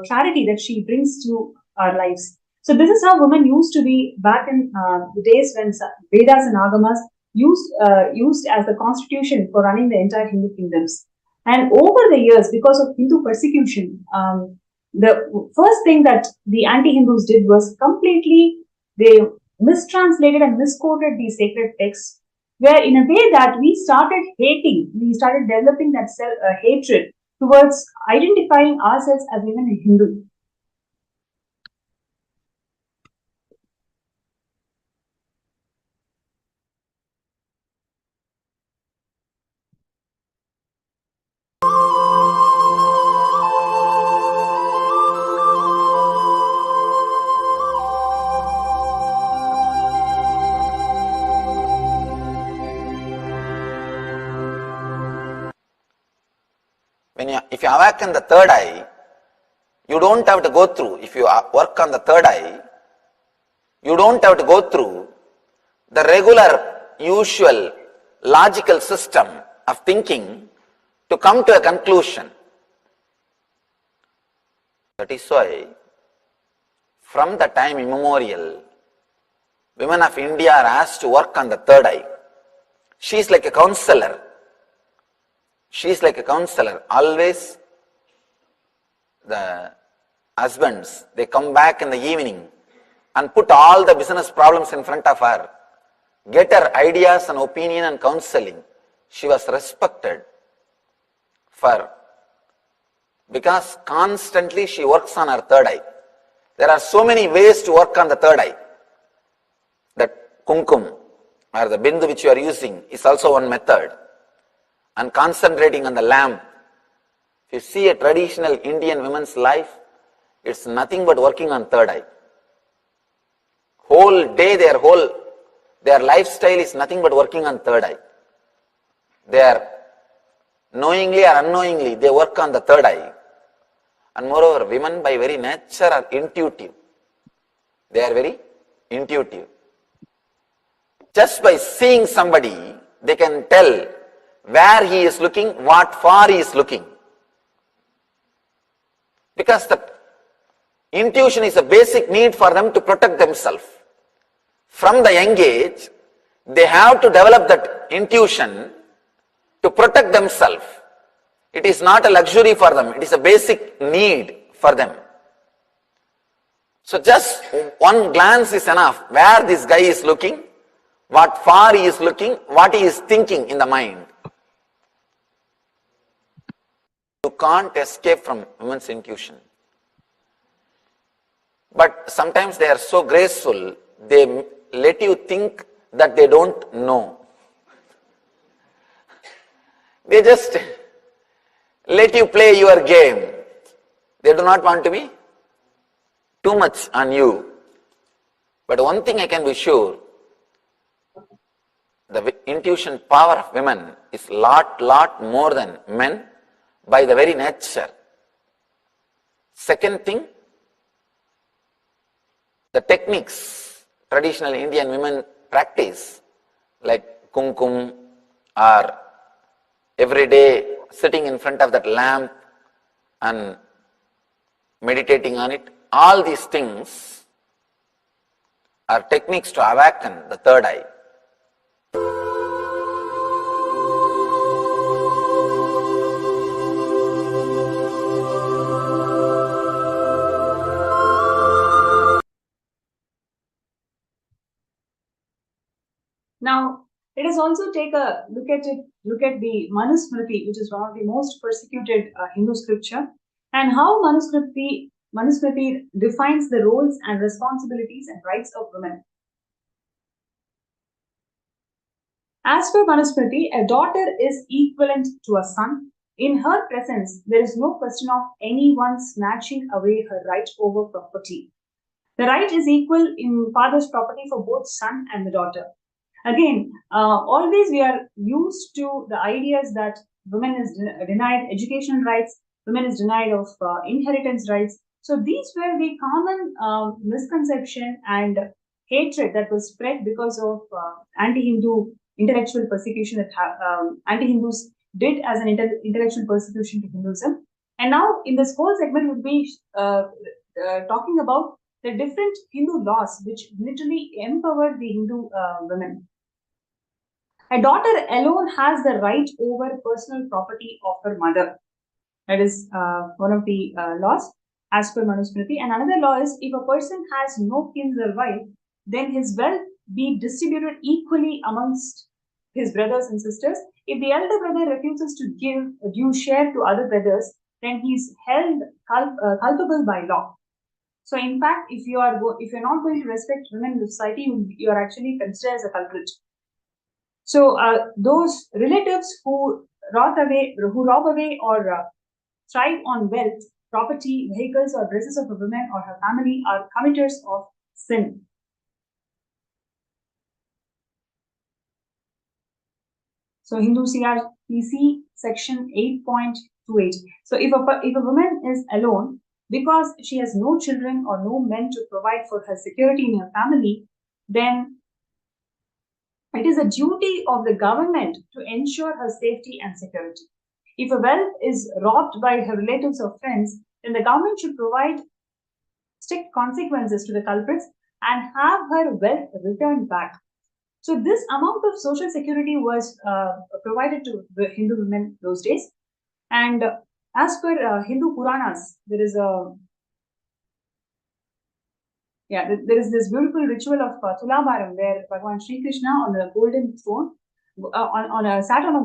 clarity that she brings to our lives. So this is how women used to be back in the days when Vedas and Agamas used as the constitution for running the entire Hindu kingdoms. And over the years, because of Hindu persecution, the first thing that the anti-Hindus did was completely they mistranslated and misquoted these sacred texts, where in a way that we started developing that hatred towards identifying ourselves as even a Hindu. If you awaken the third eye, you don't have to go through. If you work on the third eye, You don't have to go through the regular, usual, logical system of thinking to come to a conclusion. That is why, from the time immemorial, women of India are asked to work on the third eye. She is like a counselor. She is like a counselor. Always the husbands, they come back in the evening and put all the business problems in front of her, get her ideas and opinion and counseling. She was respected because constantly she works on her third eye. There are so many ways to work on the third eye. That kumkum or the bindu which you are using is also one method. And concentrating on the lamp. If you see a traditional Indian woman's life, it's nothing but working on third eye. Whole day their lifestyle is nothing but working on third eye. They are knowingly or unknowingly, they work on the third eye. And moreover, women by very nature are intuitive. They are very intuitive. Just by seeing somebody, they can tell where he is looking, what far he is looking. Because the intuition is a basic need for them to protect themselves. From the young age, they have to develop that intuition to protect themselves. It is not a luxury for them, it is a basic need for them. So just one glance is enough, where this guy is looking, what far he is looking, what he is thinking in the mind. You can't escape from women's intuition. But sometimes they are so graceful, they let you think that they don't know. They just let you play your game. They do not want to be too much on you. But one thing I can be sure, the intuition power of women is lot more than men by the very nature. Second thing, the techniques traditional Indian women practice, like kumkum or every day sitting in front of that lamp and meditating on it, all these things are techniques to awaken the third eye. Now, let us also take a look at the Manusmriti, which is one of the most persecuted Hindu scripture, and how Manusmriti defines the roles and responsibilities and rights of women. As per Manusmriti, a daughter is equivalent to a son. In her presence, there is no question of anyone snatching away her right over property. The right is equal in father's property for both son and the daughter. Again, always we are used to the ideas that women is denied educational rights, women is denied of inheritance rights. So these were the common misconception and hatred that was spread because of anti-Hindu intellectual persecution that anti-Hindus did as an intellectual persecution to Hinduism. And now in this whole segment we'll be talking about the different Hindu laws which literally empower the Hindu women. A daughter alone has the right over personal property of her mother. That is one of the laws as per Manusmriti. And another law is, if a person has no kin survive, then his wealth be distributed equally amongst his brothers and sisters. If the elder brother refuses to give a due share to other brothers, then he is held culpable by law. So, in fact, if you are not going to respect women in the society, you are actually considered as a culprit. So, those relatives who rob away or thrive on wealth, property, vehicles, or dresses of a woman or her family are committers of sin. So, Hindu CRPC section 8.28. So, if a woman is alone, because she has no children or no men to provide for her security in her family, then it is a duty of the government to ensure her safety and security. If a wealth is robbed by her relatives or friends, then the government should provide strict consequences to the culprits and have her wealth returned back. So this amount of social security was provided to the Hindu women those days. And as per Hindu Puranas, there is this beautiful ritual of Tulabharam where Bhagavan Sri Krishna on a golden throne, sat on a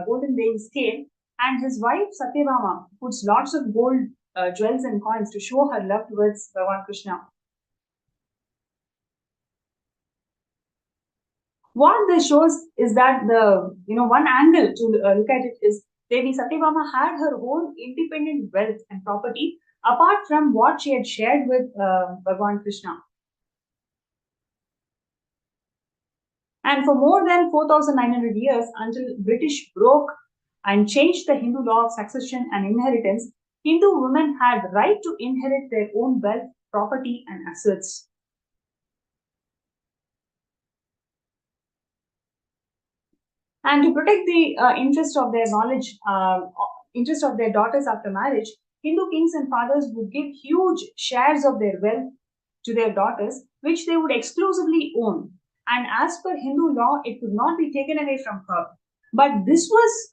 golden weighing scale, and his wife Satyabhama puts lots of gold jewels and coins to show her love towards Bhagavan Krishna. What this shows is that the one angle to look at it is Devi Satyabhama had her own independent wealth and property apart from what she had shared with Bhagavan Krishna. And for more than 4,900 years, until British broke and changed the Hindu law of succession and inheritance, Hindu women had right to inherit their own wealth, property, and assets. And to protect the interest of their knowledge, interest of their daughters after marriage, Hindu kings and fathers would give huge shares of their wealth to their daughters, which they would exclusively own. And as per Hindu law, it could not be taken away from her. But this was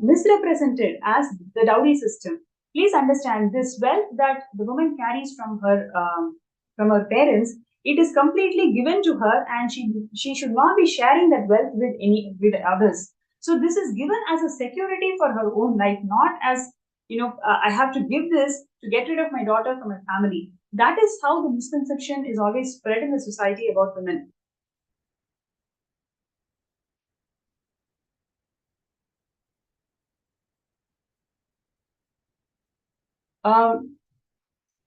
misrepresented as the dowry system. Please understand, this wealth that the woman carries from her parents, it is completely given to her, and she should not be sharing that wealth with others. So this is given as a security for her own life, not as I have to give this to get rid of my daughter from my family. That is how the misconception is always spread in the society about women.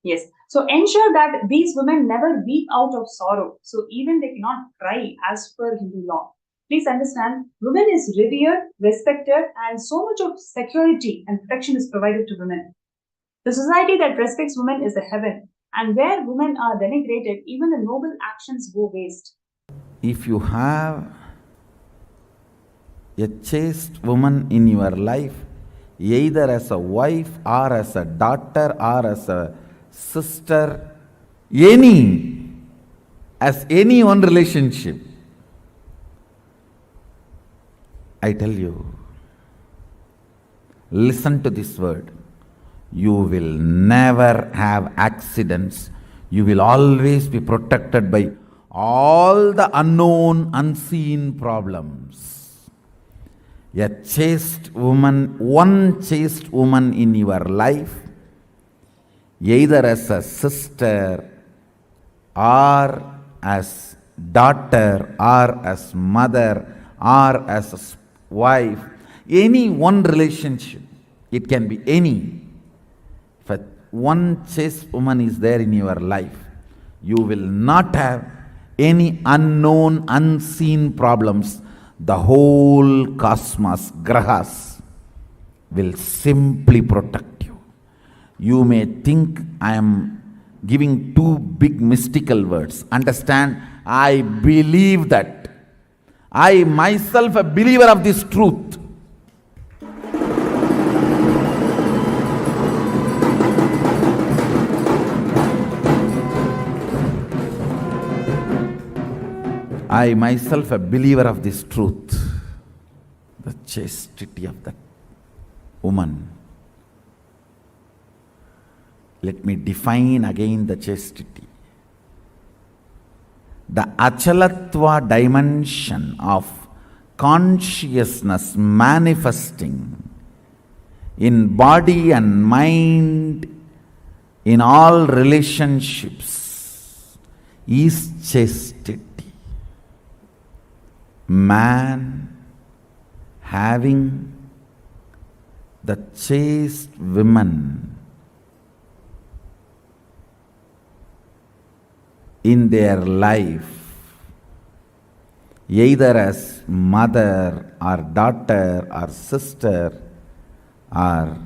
Yes. So ensure that these women never weep out of sorrow. So even they cannot cry as per Hindu law. Please understand, women is revered, respected, and so much of security and protection is provided to women. The society that respects women is the heaven, and where women are denigrated, even the noble actions go waste. If you have a chaste woman in your life, either as a wife or as a daughter or as a sister, as any one relationship, I tell you, listen to this word. You will never have accidents. You will always be protected by all the unknown, unseen problems. A chaste woman, one chaste woman in your life, either as a sister or as daughter or as mother or as a wife, any one relationship, it can be any. If one chaste woman is there in your life, you will not have any unknown, unseen problems. The whole cosmos, grahas, will simply protect you. You may think I am giving two big mystical words. Understand, I believe that. I myself a believer of this truth. I myself a believer of this truth. The chastity of that woman. Let me define again the chastity. The achalatva dimension of consciousness manifesting in body and mind in all relationships is chastity. Man having the chaste women in their life either as mother or daughter or sister or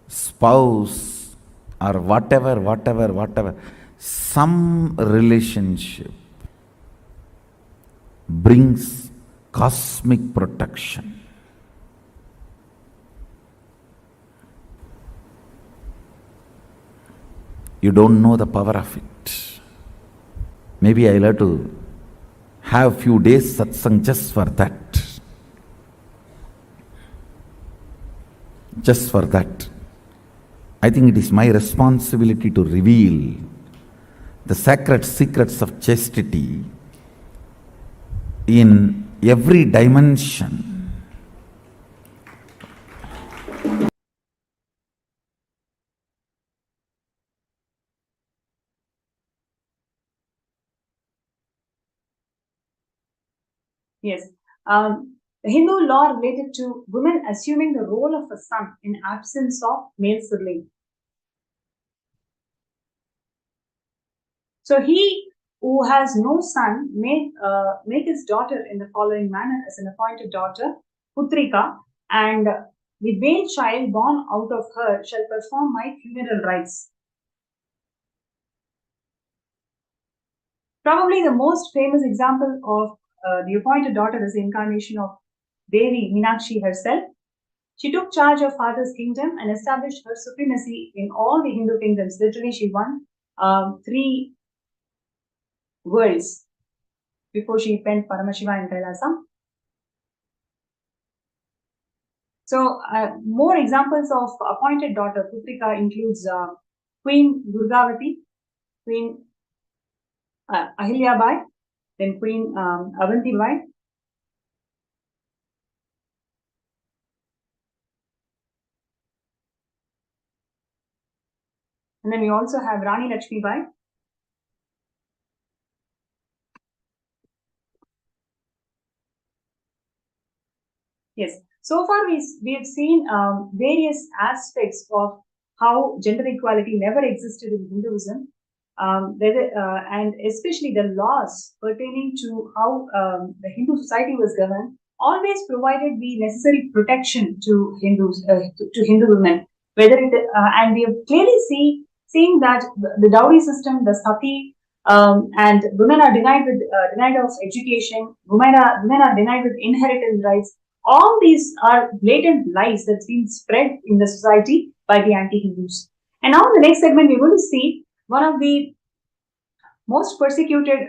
spouse or whatever, some relationship brings cosmic protection. You don't know the power of it. Maybe I'll have to have few days satsang just for that. Just for that. I think it is my responsibility to reveal the sacred secrets of chastity in every dimension. Yes. The Hindu law related to women assuming the role of a son in absence of male sibling. So he who has no son may make his daughter in the following manner as an appointed daughter, Putrika, and the male child born out of her shall perform my funeral rites. Probably the most famous example of the appointed daughter is the incarnation of Devi Meenakshi herself. She took charge of father's kingdom and established her supremacy in all the Hindu kingdoms. Literally, she won 3 worlds before she penned Paramashivam in Kailasa. So, more examples of appointed daughter Putrika includes Queen Durgavati, Queen Ahilyabai, then Queen Avantibai. And then we also have Rani Lakshmibai. Yes. So far, we have seen various aspects of how gender equality never existed in Hinduism, and especially the laws pertaining to how the Hindu society was governed always provided the necessary protection to Hindus, to Hindu women. Whether it and we have clearly seeing that the dowry system, the sati, and women are denied of education. Women are denied with inheritance rights. All these are blatant lies that's been spread in the society by the anti-Hindus. And now in the next segment, we're going to see one of the most persecuted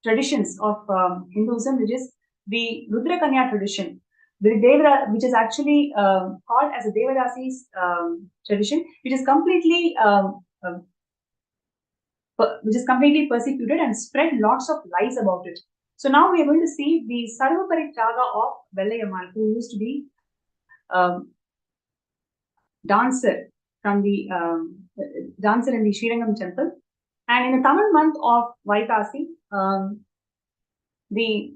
traditions of Hinduism, which is the Rudra Kanya tradition, which is actually called as a Devadasi's tradition, which is completely persecuted and spread lots of lies about it. So now we are going to see the Sarvaparitraga of Vellayamal, who used to be dancer from the dancer in the Srirangam temple. And in the Tamil month of Vaikasi, the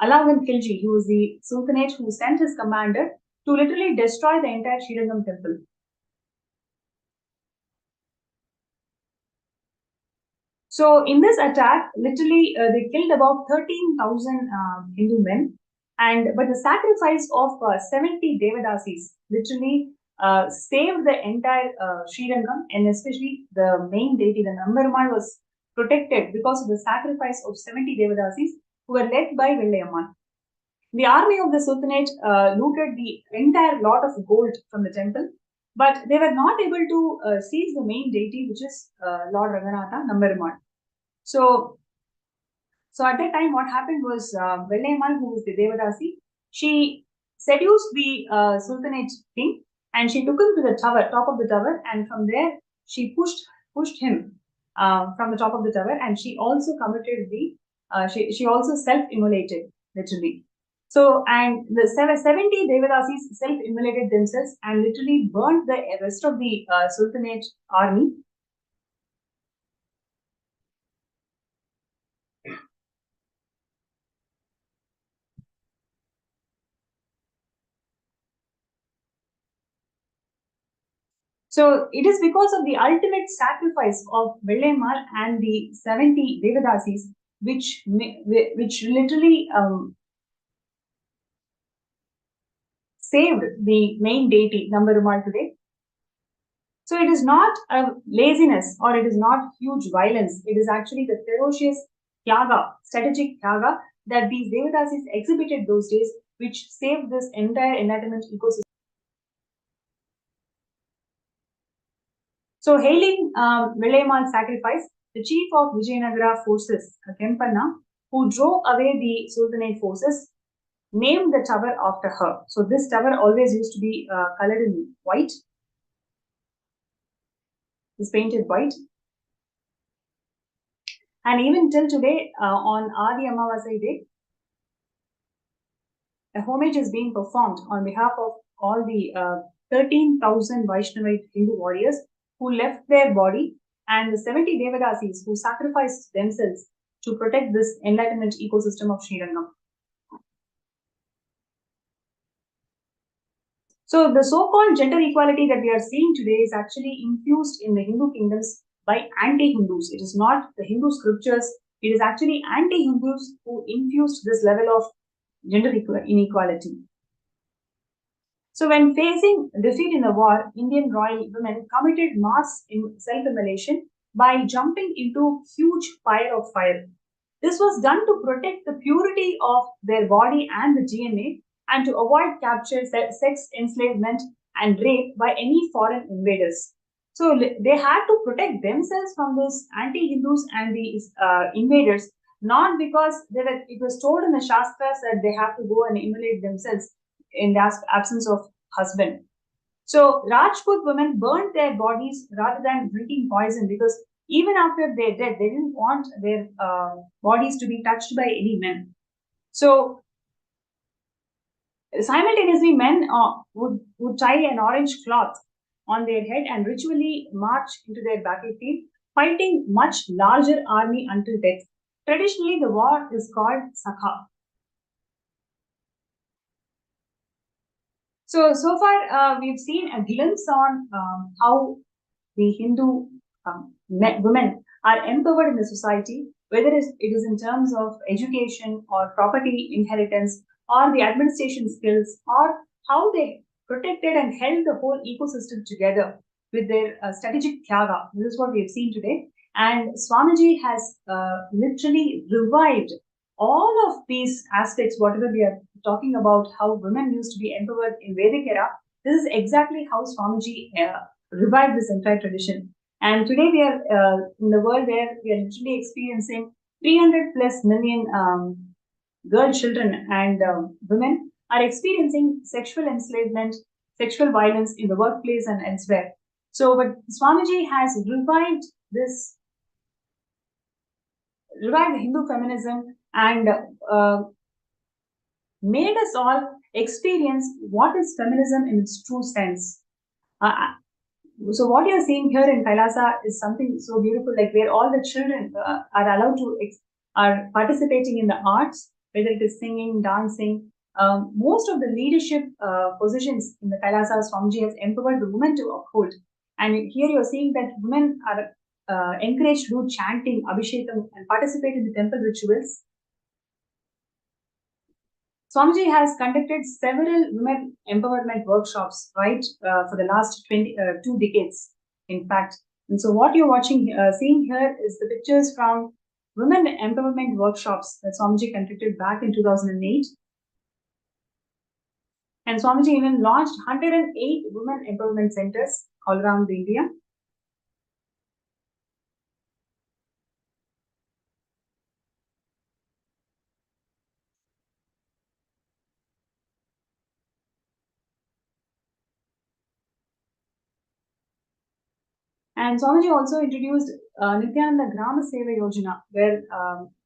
Alauddin Khilji, who was the Sultanate who sent his commander to literally destroy the entire Srirangam temple. So in this attack, literally they killed about 13,000 Hindu men, but the sacrifice of 70 Devadasis literally saved the entire Srirangam, and especially the main deity, the Nambarmal, was protected because of the sacrifice of 70 Devadasis who were led by Vellayaman. The army of the Sultanate looted the entire lot of gold from the temple, but they were not able to seize the main deity, which is Lord Raghunatha Nambarmal. So at that time, what happened was Vellayamal, who was the Devadasi, she seduced the Sultanate king, and she took him to the top of the tower, and from there she pushed him from the top of the tower, and she also committed she also self-immolated, literally. So, and the 70 Devadasis self-immolated themselves and literally burned the rest of the Sultanate army. So it is because of the ultimate sacrifice of Vellemal and the 70 Devadasis, which literally saved the main deity Nambarumal today. So it is not a laziness or it is not huge violence. It is actually the ferocious yaga, strategic yaga that these Devadasis exhibited those days, which saved this entire enlightenment ecosystem. So hailing Vellemal's sacrifice, the chief of Vijayanagara forces, Kempanna, who drove away the Sultanate forces, named the tower after her. So this tower always used to be colored in white. It's painted white. And even till today, on Adi Amavasai day, a homage is being performed on behalf of all the 13,000 Vaishnavite Hindu warriors who left their body and the 70 Devadasis who sacrificed themselves to protect this enlightenment ecosystem of Srirangam. So the so-called gender equality that we are seeing today is actually infused in the Hindu kingdoms by anti-Hindus. It is not the Hindu scriptures. It is actually anti-Hindus who infused this level of gender inequality. So when facing defeat in the war, Indian royal women committed mass self-immolation by jumping into huge pyre of fire. This was done to protect the purity of their body and the DNA and to avoid capture, sex enslavement, and rape by any foreign invaders. So they had to protect themselves from these anti-Hindus and these invaders, not because it was told in the Shastras that they have to go and immolate themselves in the absence of husband. So Rajput women burned their bodies rather than drinking poison because even after their death, they didn't want their bodies to be touched by any men. So simultaneously, men would tie an orange cloth on their head and ritually march into their battlefield, fighting much larger army until death. Traditionally, the war is called Sakha. So far, we've seen a glimpse on how the Hindu women are empowered in the society, whether it is in terms of education or property inheritance or the administration skills or how they protected and held the whole ecosystem together with their strategic tyaga. This is what we have seen today. And Swamiji has literally revived all of these aspects, whatever we are talking about, how women used to be empowered in Vedic era. This is exactly how Swamiji revived this entire tradition. And today we are in the world where we are literally experiencing 300 plus million girl children and women are experiencing sexual enslavement, sexual violence in the workplace and elsewhere. So, but Swamiji has revived Hindu feminism and made us all experience what is feminism in its true sense. So what you're seeing here in Kailasa is something so beautiful, like where all the children are allowed to are participating in the arts, whether it is singing, dancing. Most of the leadership positions in the Kailasa Swamiji has empowered the women to uphold. And here you're seeing that women are encouraged to do chanting, abhishekam, and participate in the temple rituals. Swamiji has conducted several women empowerment workshops, right, for the last 2 decades, in fact. And so what you're seeing here is the pictures from women empowerment workshops that Swamiji conducted back in 2008. And Swamiji even launched 108 women empowerment centers all around India. And Swamiji also introduced Nithyananda Grama Seva Yojana, where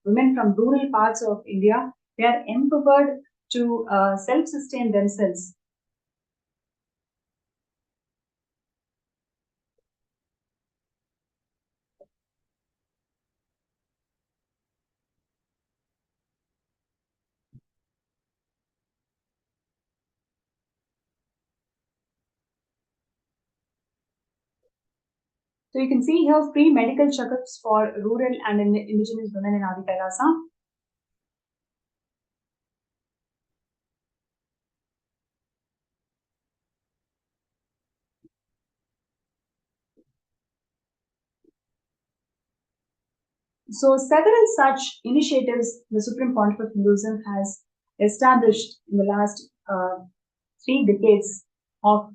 women from rural parts of India, they are empowered to self-sustain themselves. So you can see here free medical checkups for rural and indigenous women in Adi Kailasa. So several such initiatives the Supreme Pontiff of Hinduism has established in the last 3 decades of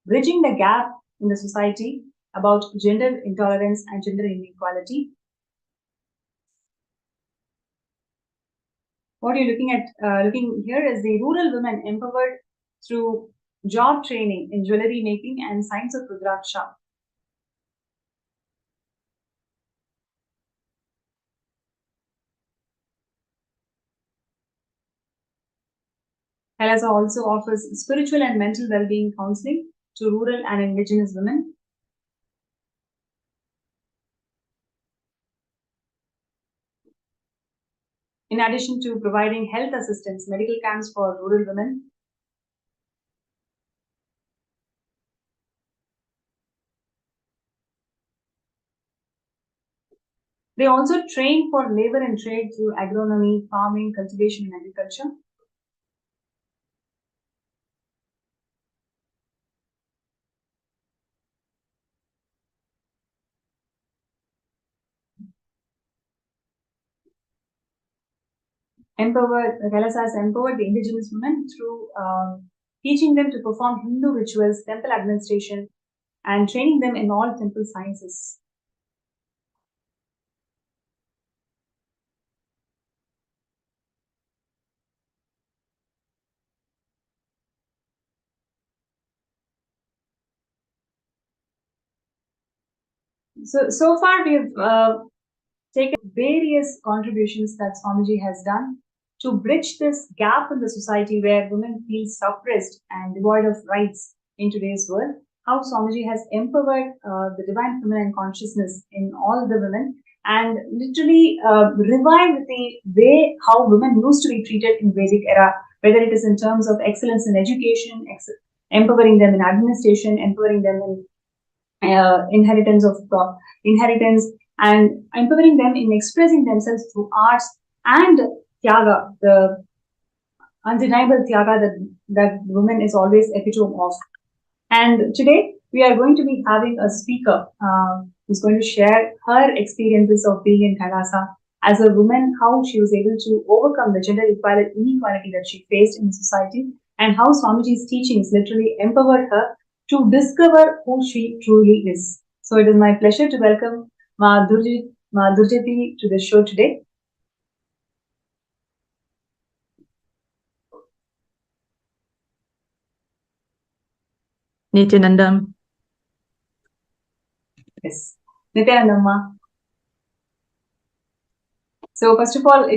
bridging the gap in the society about gender intolerance and gender inequality. What you're looking at, looking here is the rural women empowered through job training in jewelry making and science of Rudraksha. Kailasa also offers spiritual and mental well-being counseling to rural and indigenous women. In addition to providing health assistance, medical camps for rural women. They also train for labor and trade through agronomy, farming, cultivation, and agriculture. Kailasa has empowered the indigenous women through teaching them to perform Hindu rituals, temple administration, and training them in all temple sciences. So far we've taken various contributions that Swamiji has done to bridge this gap in the society where women feel suppressed and devoid of rights in today's world. How Swamiji has empowered the divine feminine consciousness in all the women and literally revived the way how women used to be treated in Vedic era, whether it is in terms of excellence in education, empowering them in administration, empowering them in inheritance and empowering them in expressing themselves through arts and tyaga, the undeniable tyaga that woman is always epitome of. And today we are going to be having a speaker who's going to share her experiences of being in Kailasa as a woman, how she was able to overcome the gender inequality that she faced in society, and how Swamiji's teachings literally empowered her to discover who she truly is. So it is my pleasure to welcome Ma Durjati to the show today. Nithyananda. Yes, Nithyananda Ma. So first of all,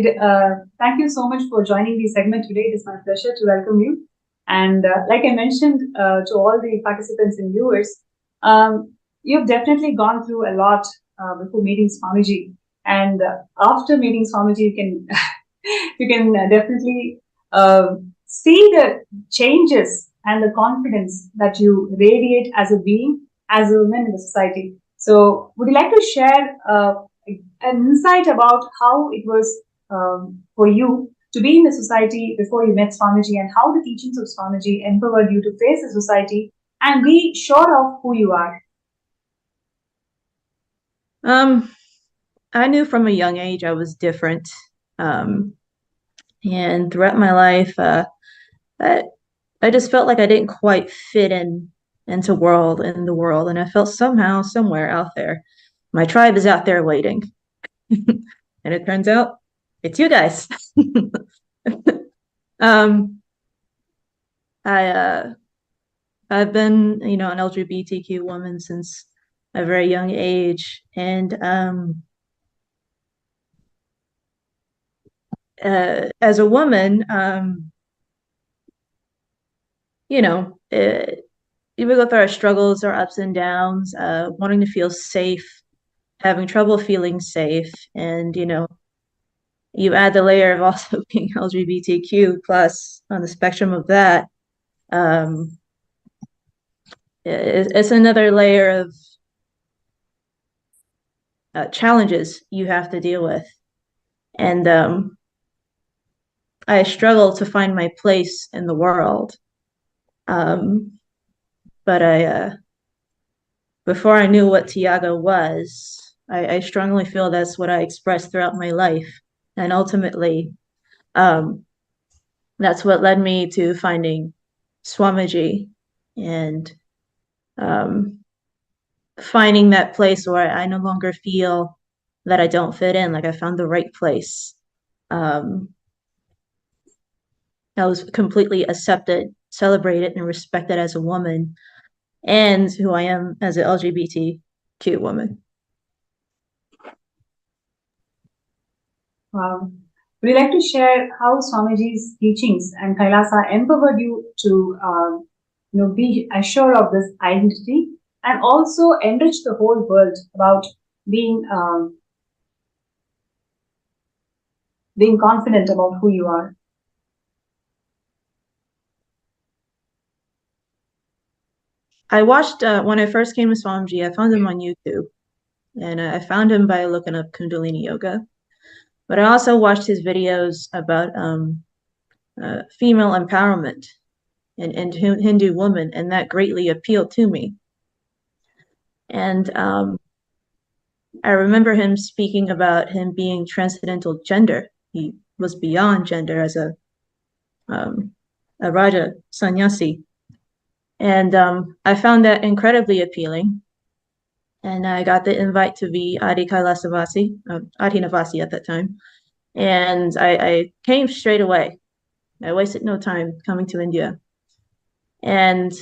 thank you so much for joining the segment today. It is my pleasure to welcome you. And like I mentioned to all the participants and viewers, you've definitely gone through a lot before meeting Swamiji. And after meeting Swamiji, you can you can definitely see the changes and the confidence that you radiate as a being, as a woman in the society. So would you like to share an insight about how it was for you to be in the society before you met Swamiji, and how the teachings of Swamiji empowered you to face the society and be sure of who you are? I knew from a young age I was different. And throughout my life, I just felt like I didn't quite fit into the world. And I felt somehow, somewhere out there, my tribe is out there waiting. And it turns out it's you guys. I've been, an LGBTQ woman since a very young age, and as a woman, we go through our struggles, our ups and downs, wanting to feel safe, having trouble feeling safe, and you add the layer of also being LGBTQ plus on the spectrum of that. It's another layer challenges you have to deal with. And I struggle to find my place in the world. But before I knew what Tiago was, I strongly feel that's what I expressed throughout my life. And ultimately, that's what led me to finding Swamiji and finding that place where I no longer feel that I don't fit in, like I found the right place. I was completely accepted, celebrated, and respected as a woman, and who I am as an LGBTQ woman. Wow. Would you like to share how Swamiji's teachings and Kailasa empowered you to be assured of this identity and also enrich the whole world about being confident about who you are? I watched, when I first came to Swamiji, I found him on YouTube. And I found him by looking up Kundalini Yoga. But I also watched his videos about female empowerment and Hindu women, and that greatly appealed to me. And I remember him speaking about him being transcendental gender. He was beyond gender as a Raja sannyasi. And I found that incredibly appealing. And I got the invite to be Adi Kailasavasi, Adi Navasi at that time. And I came straight away. I wasted no time coming to India. And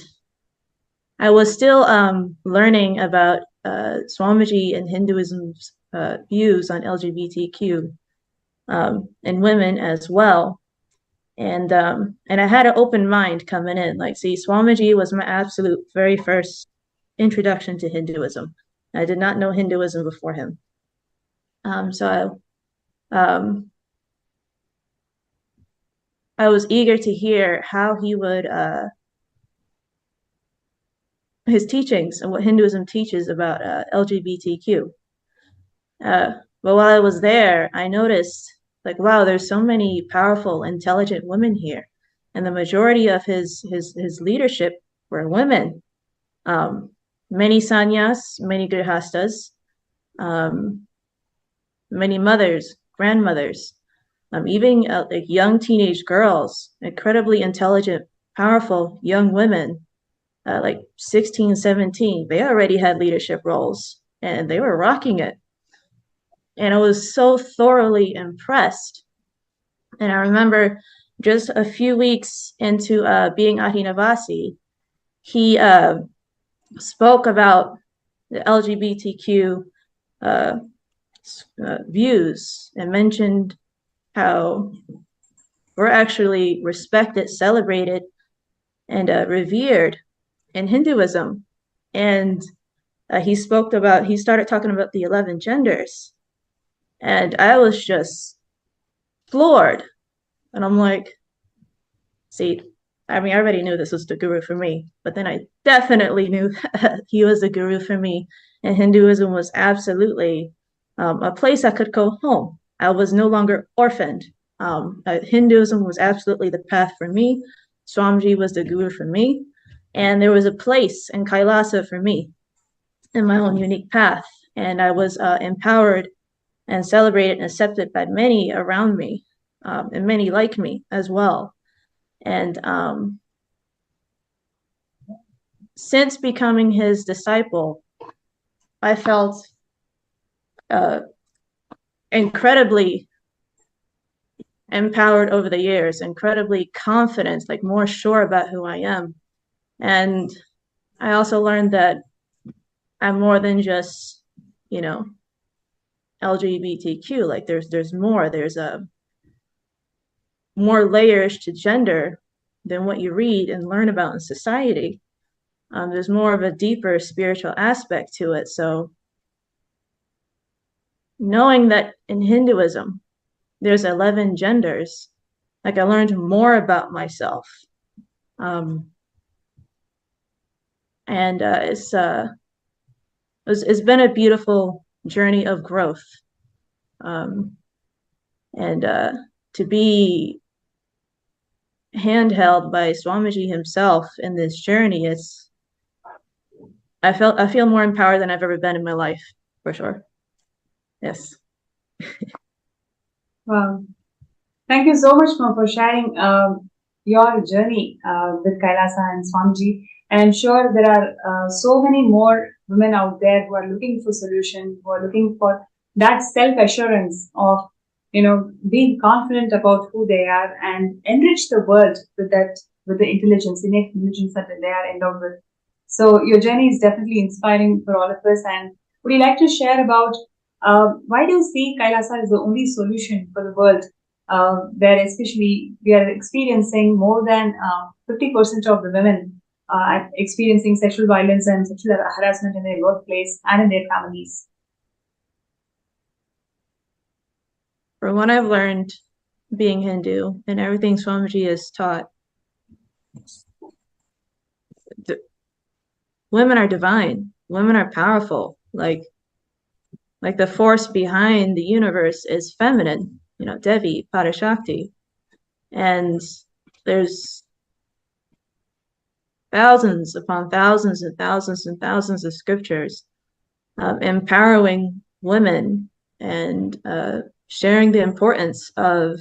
I was still learning about Swamiji and Hinduism's views on LGBTQ and women as well. And I had an open mind coming in. Like, see, Swamiji was my absolute very first introduction to Hinduism. I did not know Hinduism before him. So I was eager to hear how he would, his teachings and what Hinduism teaches about LGBTQ. But while I was there, I noticed, like, wow, there's so many powerful, intelligent women here. And the majority of his leadership were women. Many sannyas, many grihastas, many mothers, grandmothers, even like young teenage girls, incredibly intelligent, powerful young women, like 16, 17, they already had leadership roles and they were rocking it. And I was so thoroughly impressed. And I remember just a few weeks into being Ahinavasi, he spoke about the LGBTQ views and mentioned how we're actually respected, celebrated, and revered in Hinduism. And he started talking about the 11 genders. And I was just floored. And I'm like, see, I mean, I already knew this was the guru for me, but then I definitely knew he was the guru for me. And Hinduism was absolutely a place I could go home. I was no longer orphaned. Hinduism was absolutely the path for me. Swamiji was the guru for me. And there was a place in Kailasa for me in my own unique path. And I was empowered and celebrated and accepted by many around me, and many like me as well. And since becoming his disciple, I felt incredibly empowered over the years, incredibly confident, like more sure about who I am. And I also learned that I'm more than just, LGBTQ. Like there's more. There's more layers to gender than what you read and learn about in society. There's more of a deeper spiritual aspect to it. So knowing that in Hinduism, there's 11 genders, like I learned more about myself. And it's been a beautiful journey of growth. And to be handheld by Swamiji himself in this journey, I feel more empowered than I've ever been in my life, for sure. Yes. Wow. Thank you so much for sharing your journey with Kailasa and Swamiji. And I'm sure there are so many more women out there who are looking for solution, who are looking for that self-assurance of, being confident about who they are and enrich the world with the intelligence, innate intelligence that they are endowed with. So your journey is definitely inspiring for all of us. And would you like to share about why do you see Kailasa as the only solution for the world? Where especially we are experiencing more than 50% of the women experiencing sexual violence and sexual harassment in their workplace and in their families. From what I've learned being Hindu and everything Swamiji has taught, women are divine. Women are powerful. Like the force behind the universe is feminine, Devi, Parashakti. And there's thousands upon thousands and thousands and thousands of scriptures empowering women and sharing the importance of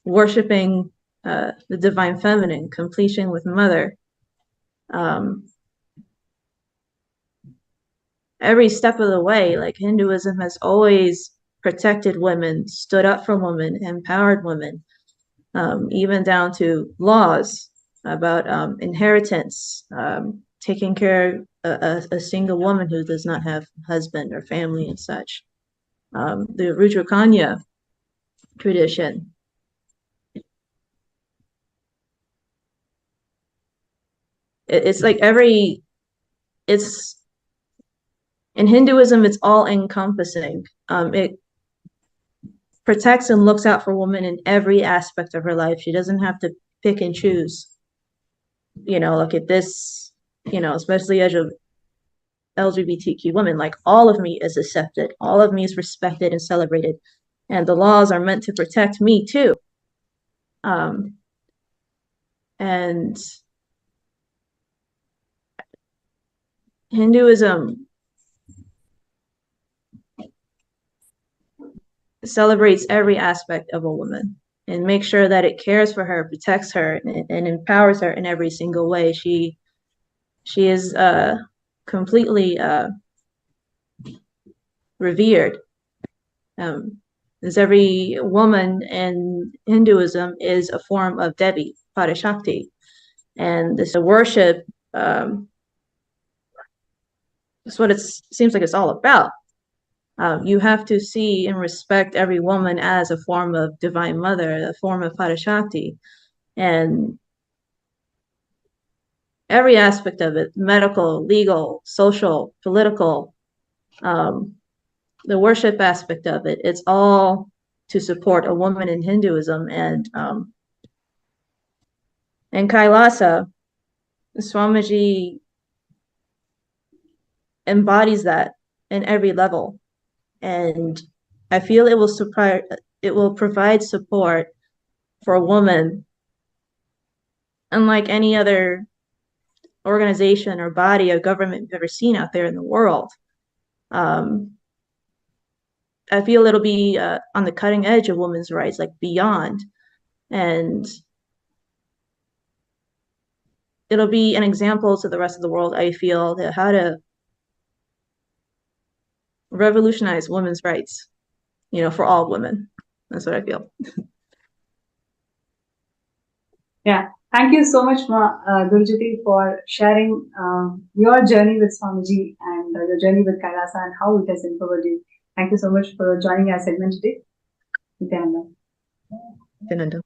worshiping the divine feminine, completion with mother. Every step of the way, like Hinduism has always protected women, stood up for women, empowered women, even down to laws about inheritance, taking care of a single woman who does not have husband or family and such. The Rudrakanya tradition. It's like in Hinduism, it's all encompassing. It protects and looks out for women in every aspect of her life. She doesn't have to pick and choose. Look at this, especially as a LGBTQ woman, like all of me is accepted, all of me is respected and celebrated. And the laws are meant to protect me too. And Hinduism celebrates every aspect of a woman and makes sure that it cares for her, protects her, and empowers her in every single way. She is completely revered. As every woman in Hinduism is a form of Devi, Parashakti, and this worship. That's what it seems like it's all about. You have to see and respect every woman as a form of Divine Mother, a form of Parashakti, and every aspect of it, medical, legal, social, political, the worship aspect of it, it's all to support a woman in Hinduism. And in Kailasa, Swamiji embodies that in every level. And I feel it will provide support for a woman unlike any other organization or body or government we've ever seen out there in the world. I feel it'll be on the cutting edge of women's rights, like beyond. And it'll be an example to the rest of the world, I feel, that how to revolutionize women's rights, for all women. That's what I feel. Yeah. Thank you so much, Durjiti, for sharing your journey with Swamiji and your journey with Kailasa and how it has empowered you. Thank you so much for joining our segment today. Nithyananda.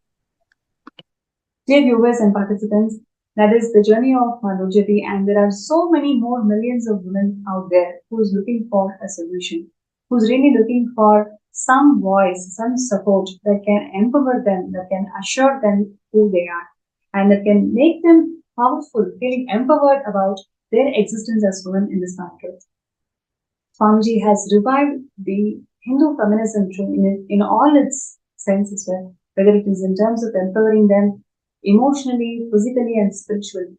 Dear viewers and participants, that is the journey of Durjiti, and there are so many more millions of women out there who's looking for a solution, who's really looking for some voice, some support that can empower them, that can assure them who they are, and that can make them powerful, feeling empowered about their existence as women in this market. Swamiji has revived the Hindu feminism in all its senses, well, whether it is in terms of empowering them emotionally, physically, and spiritually.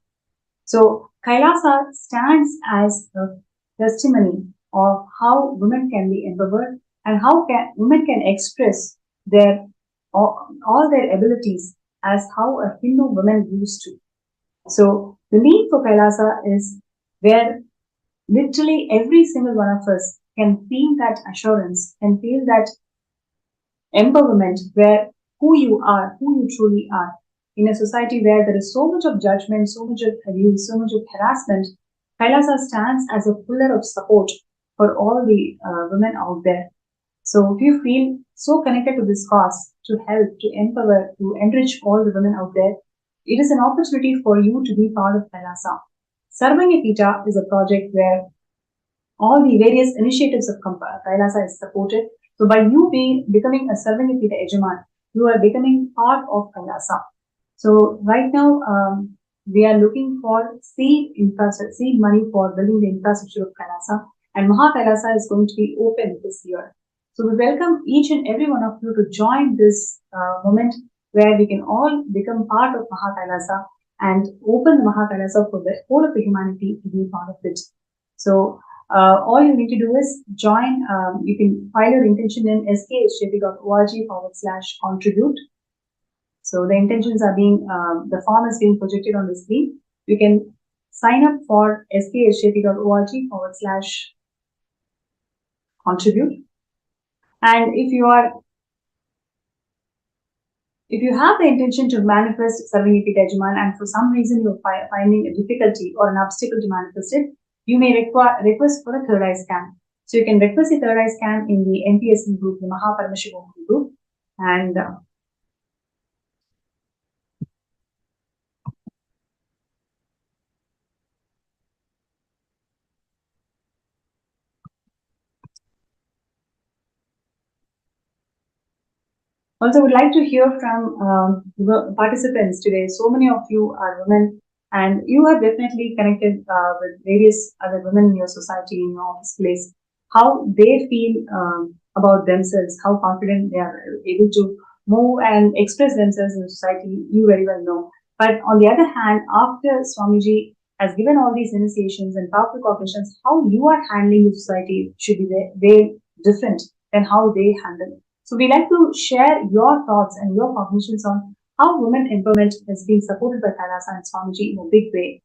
So, Kailasa stands as a testimony of how women can be empowered and how women can express their all their abilities as how a Hindu woman used to. So, the need for Kailasa is where literally every single one of us can feel that assurance and feel that empowerment where who you truly are. In a society where there is so much of judgment, so much of abuse, so much of harassment, Kailasa stands as a pillar of support for all the women out there. So if you feel so connected to this cause, to help, to empower, to enrich all the women out there, it is an opportunity for you to be part of Kailasa. Sarvanyapita is a project where all the various initiatives of Kailasa is supported. So by you becoming a Sarvanyapita Ejaman, you are becoming part of Kailasa. So right now, we are looking for seed money for building the infrastructure of Kailasa, and Maha Kailasa is going to be open this year. So we welcome each and every one of you to join this moment where we can all become part of Maha Kailasa and open the Maha Kailasa for the whole of the humanity to be part of it. So all you need to do is join. You can file your intention in skshjp.org/contribute. So the intentions are the form is being projected on the screen. You can sign up for skshjp.org/contribute. And if you have the intention to manifest Sarvanyapita Ejaman and for some reason you're finding a difficulty or an obstacle to manifest it, you may request for a third eye scan. So you can request a third eye scan in the NPSN group, the Paramashivam group, and also would like to hear from the participants today. So many of you are women, and you have definitely connected with various other women in your society, in your office place, how they feel about themselves, how confident they are able to move and express themselves in society, you very well know. But on the other hand, after Swamiji has given all these initiations and powerful cognitions, how you are handling the society should be very different than how they handle it. So we like to share your thoughts and your cognitions on how women empowerment is being supported by Kailasa and Swamiji in a big way.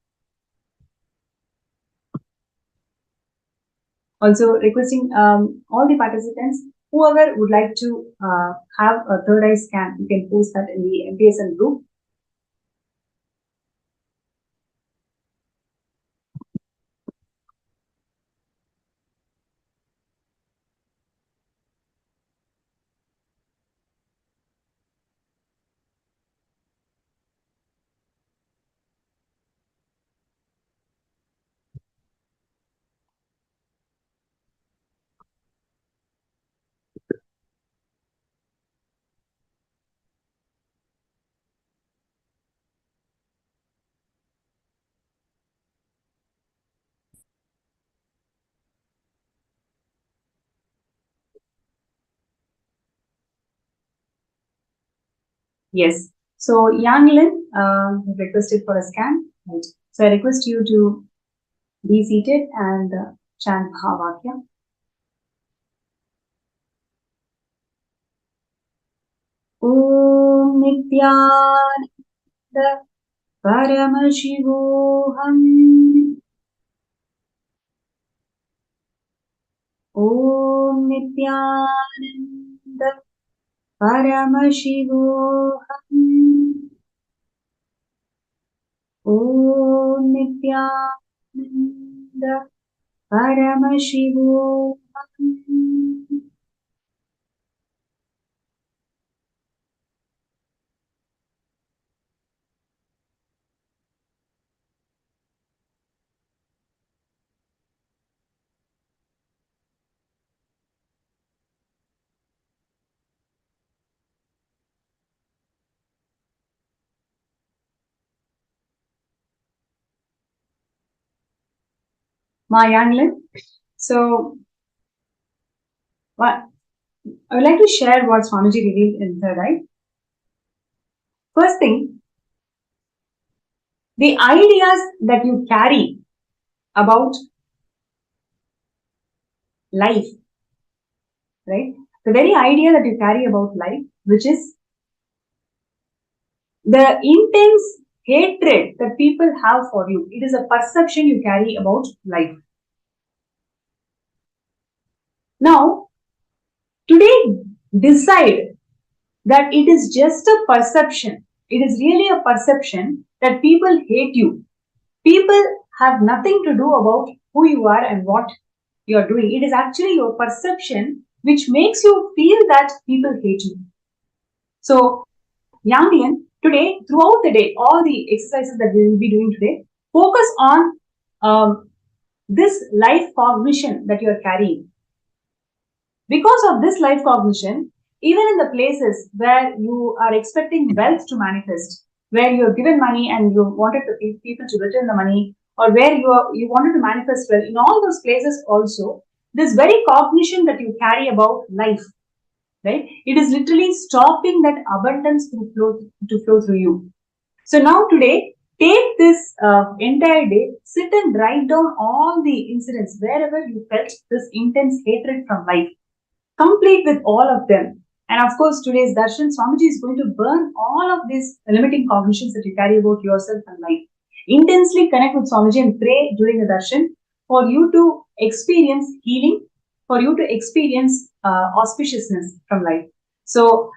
Also requesting all the participants, whoever would like to have a third eye scan, you can post that in the MPSN group. Yes. So Yang Lin requested for a scan. Right. So I request you to be seated and chant Mahavakya. Om Nithyananda Paramashivam. Om Nithyananda Paramashivam. Om Nithyananda Paramashivam. Ma Yanglin. So What I would like to share what Swamiji revealed in third eye. First thing, the ideas that you carry about life, right? The very idea that you carry about life, which is the intense hatred that people have for you. It is a perception you carry about life. Now, today, decide that it is just a perception. It is really a perception that people hate you. People have nothing to do about who you are and what you are doing. It is actually your perception which makes you feel that people hate you. So, Yandian, today, throughout the day, all the exercises that we will be doing today, focus on this life cognition that you are carrying. Because of this life cognition, even in the places where you are expecting wealth to manifest, where you have given money and you wanted people to return the money, or where you wanted to manifest wealth, in all those places also, this very cognition that you carry about life, right? It is literally stopping that abundance to flow through you. So now today, take this entire day, sit and write down all the incidents wherever you felt this intense hatred from life. Complete with all of them. And of course, today's darshan, Swamiji is going to burn all of these limiting cognitions that you carry about yourself and life. Intensely connect with Swamiji and pray during the darshan for you to experience healing, for you to experience auspiciousness from life. So,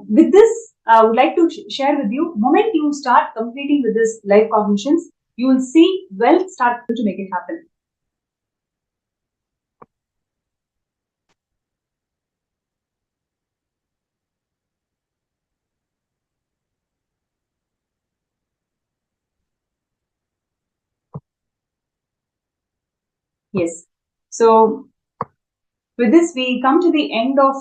with this, I would like to share with you, moment you start completing with this life cognitions, you will see wealth start to make it happen. Yes. So, with this, we come to the end of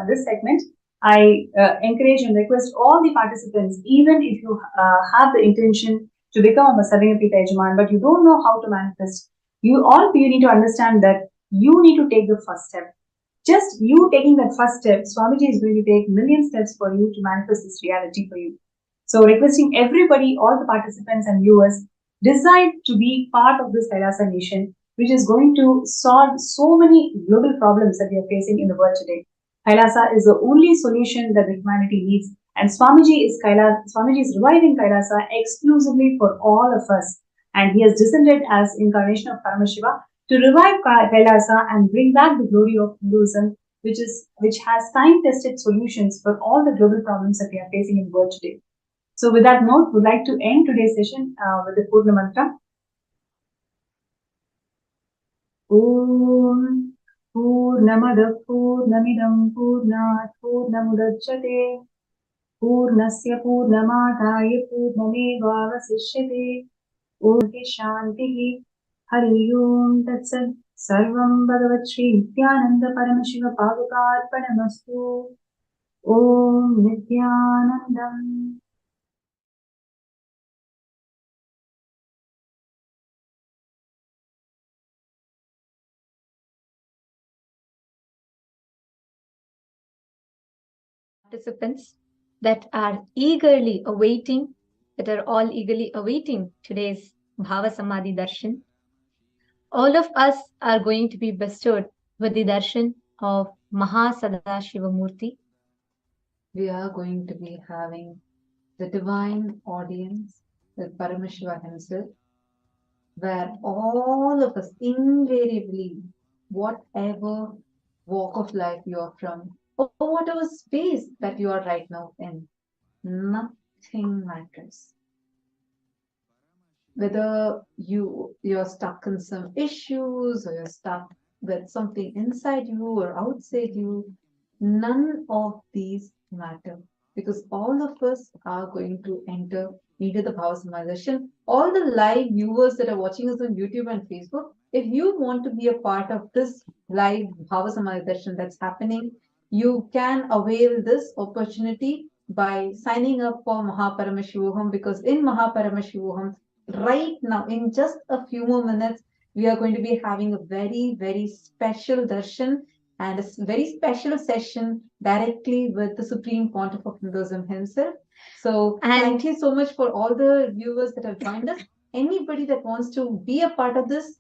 this segment. I encourage and request all the participants, even if you have the intention to become a Sarvingapita Yajaman, but you don't know how to manifest, you need to understand that you need to take the first step. Just you taking that first step, Swamiji is going to take million steps for you to manifest this reality for you. So, requesting everybody, all the participants and viewers, decide to be part of this Kailasa nation, which is going to solve so many global problems that we are facing in the world today. Kailasa is the only solution that the humanity needs, and Swamiji is reviving Kailasa exclusively for all of us, and he has descended as incarnation of Paramashiva to revive Kailasa and bring back the glory of Hinduism, which has time-tested solutions for all the global problems that we are facing in the world today. So, with that note, we'd like to end today's session with the Purna Mantra. Om Purnamada Purnamidam Purnat Purnamudachyate Purnasya Purnamadaya Purnameva Vasishyate Om Shantihi Hari Om Tatsat Sarvam Bhagavat Shri Nithyananda Paramashiva Padukarpanamastu Om Nithyanandam. Participants that are eagerly awaiting, that are all eagerly awaiting today's Bhava Samadhi Darshan. All of us are going to be bestowed with the darshan of Mahasadashiva Murti. We are going to be having the divine audience with Paramashiva himself, where all of us invariably, whatever walk of life you are from, or whatever space that you are right now in, nothing matters. Whether you're stuck in some issues or you're stuck with something inside you or outside you, none of these matter, because all of us are going to enter into the Bhava Samadhi. All the live viewers that are watching us on YouTube and Facebook, if you want to be a part of this live Bhava Samadhi that's happening, you can avail this opportunity by signing up for Mahaparamashivam, because in Mahaparamashivam, right now, in just a few more minutes, we are going to be having a very, very special darshan and a very special session directly with the Supreme Pontiff of Hinduism himself. So thank you so much for all the viewers that have joined us. Anybody that wants to be a part of this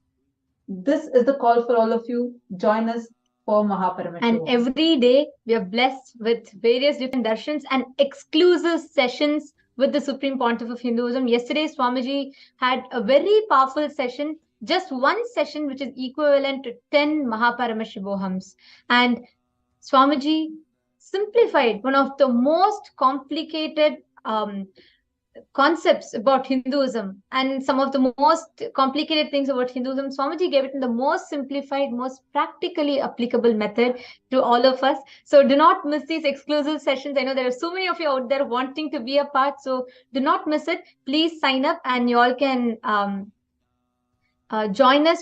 is the call for all of you. Join us for Mahaparamashivam. And every day we are blessed with various different darshans and exclusive sessions with the Supreme Pontiff of Hinduism. Yesterday, Swamiji had a very powerful session, just one session which is equivalent to 10 Mahaparamashivohams. And Swamiji simplified one of the most complicated concepts about Hinduism and some of the most complicated things about Hinduism. Swamiji gave it in the most simplified, most practically applicable method to all of us. So do not miss these exclusive sessions. I know there are so many of you out there wanting to be a part, so do not miss it. Please sign up and you all can join us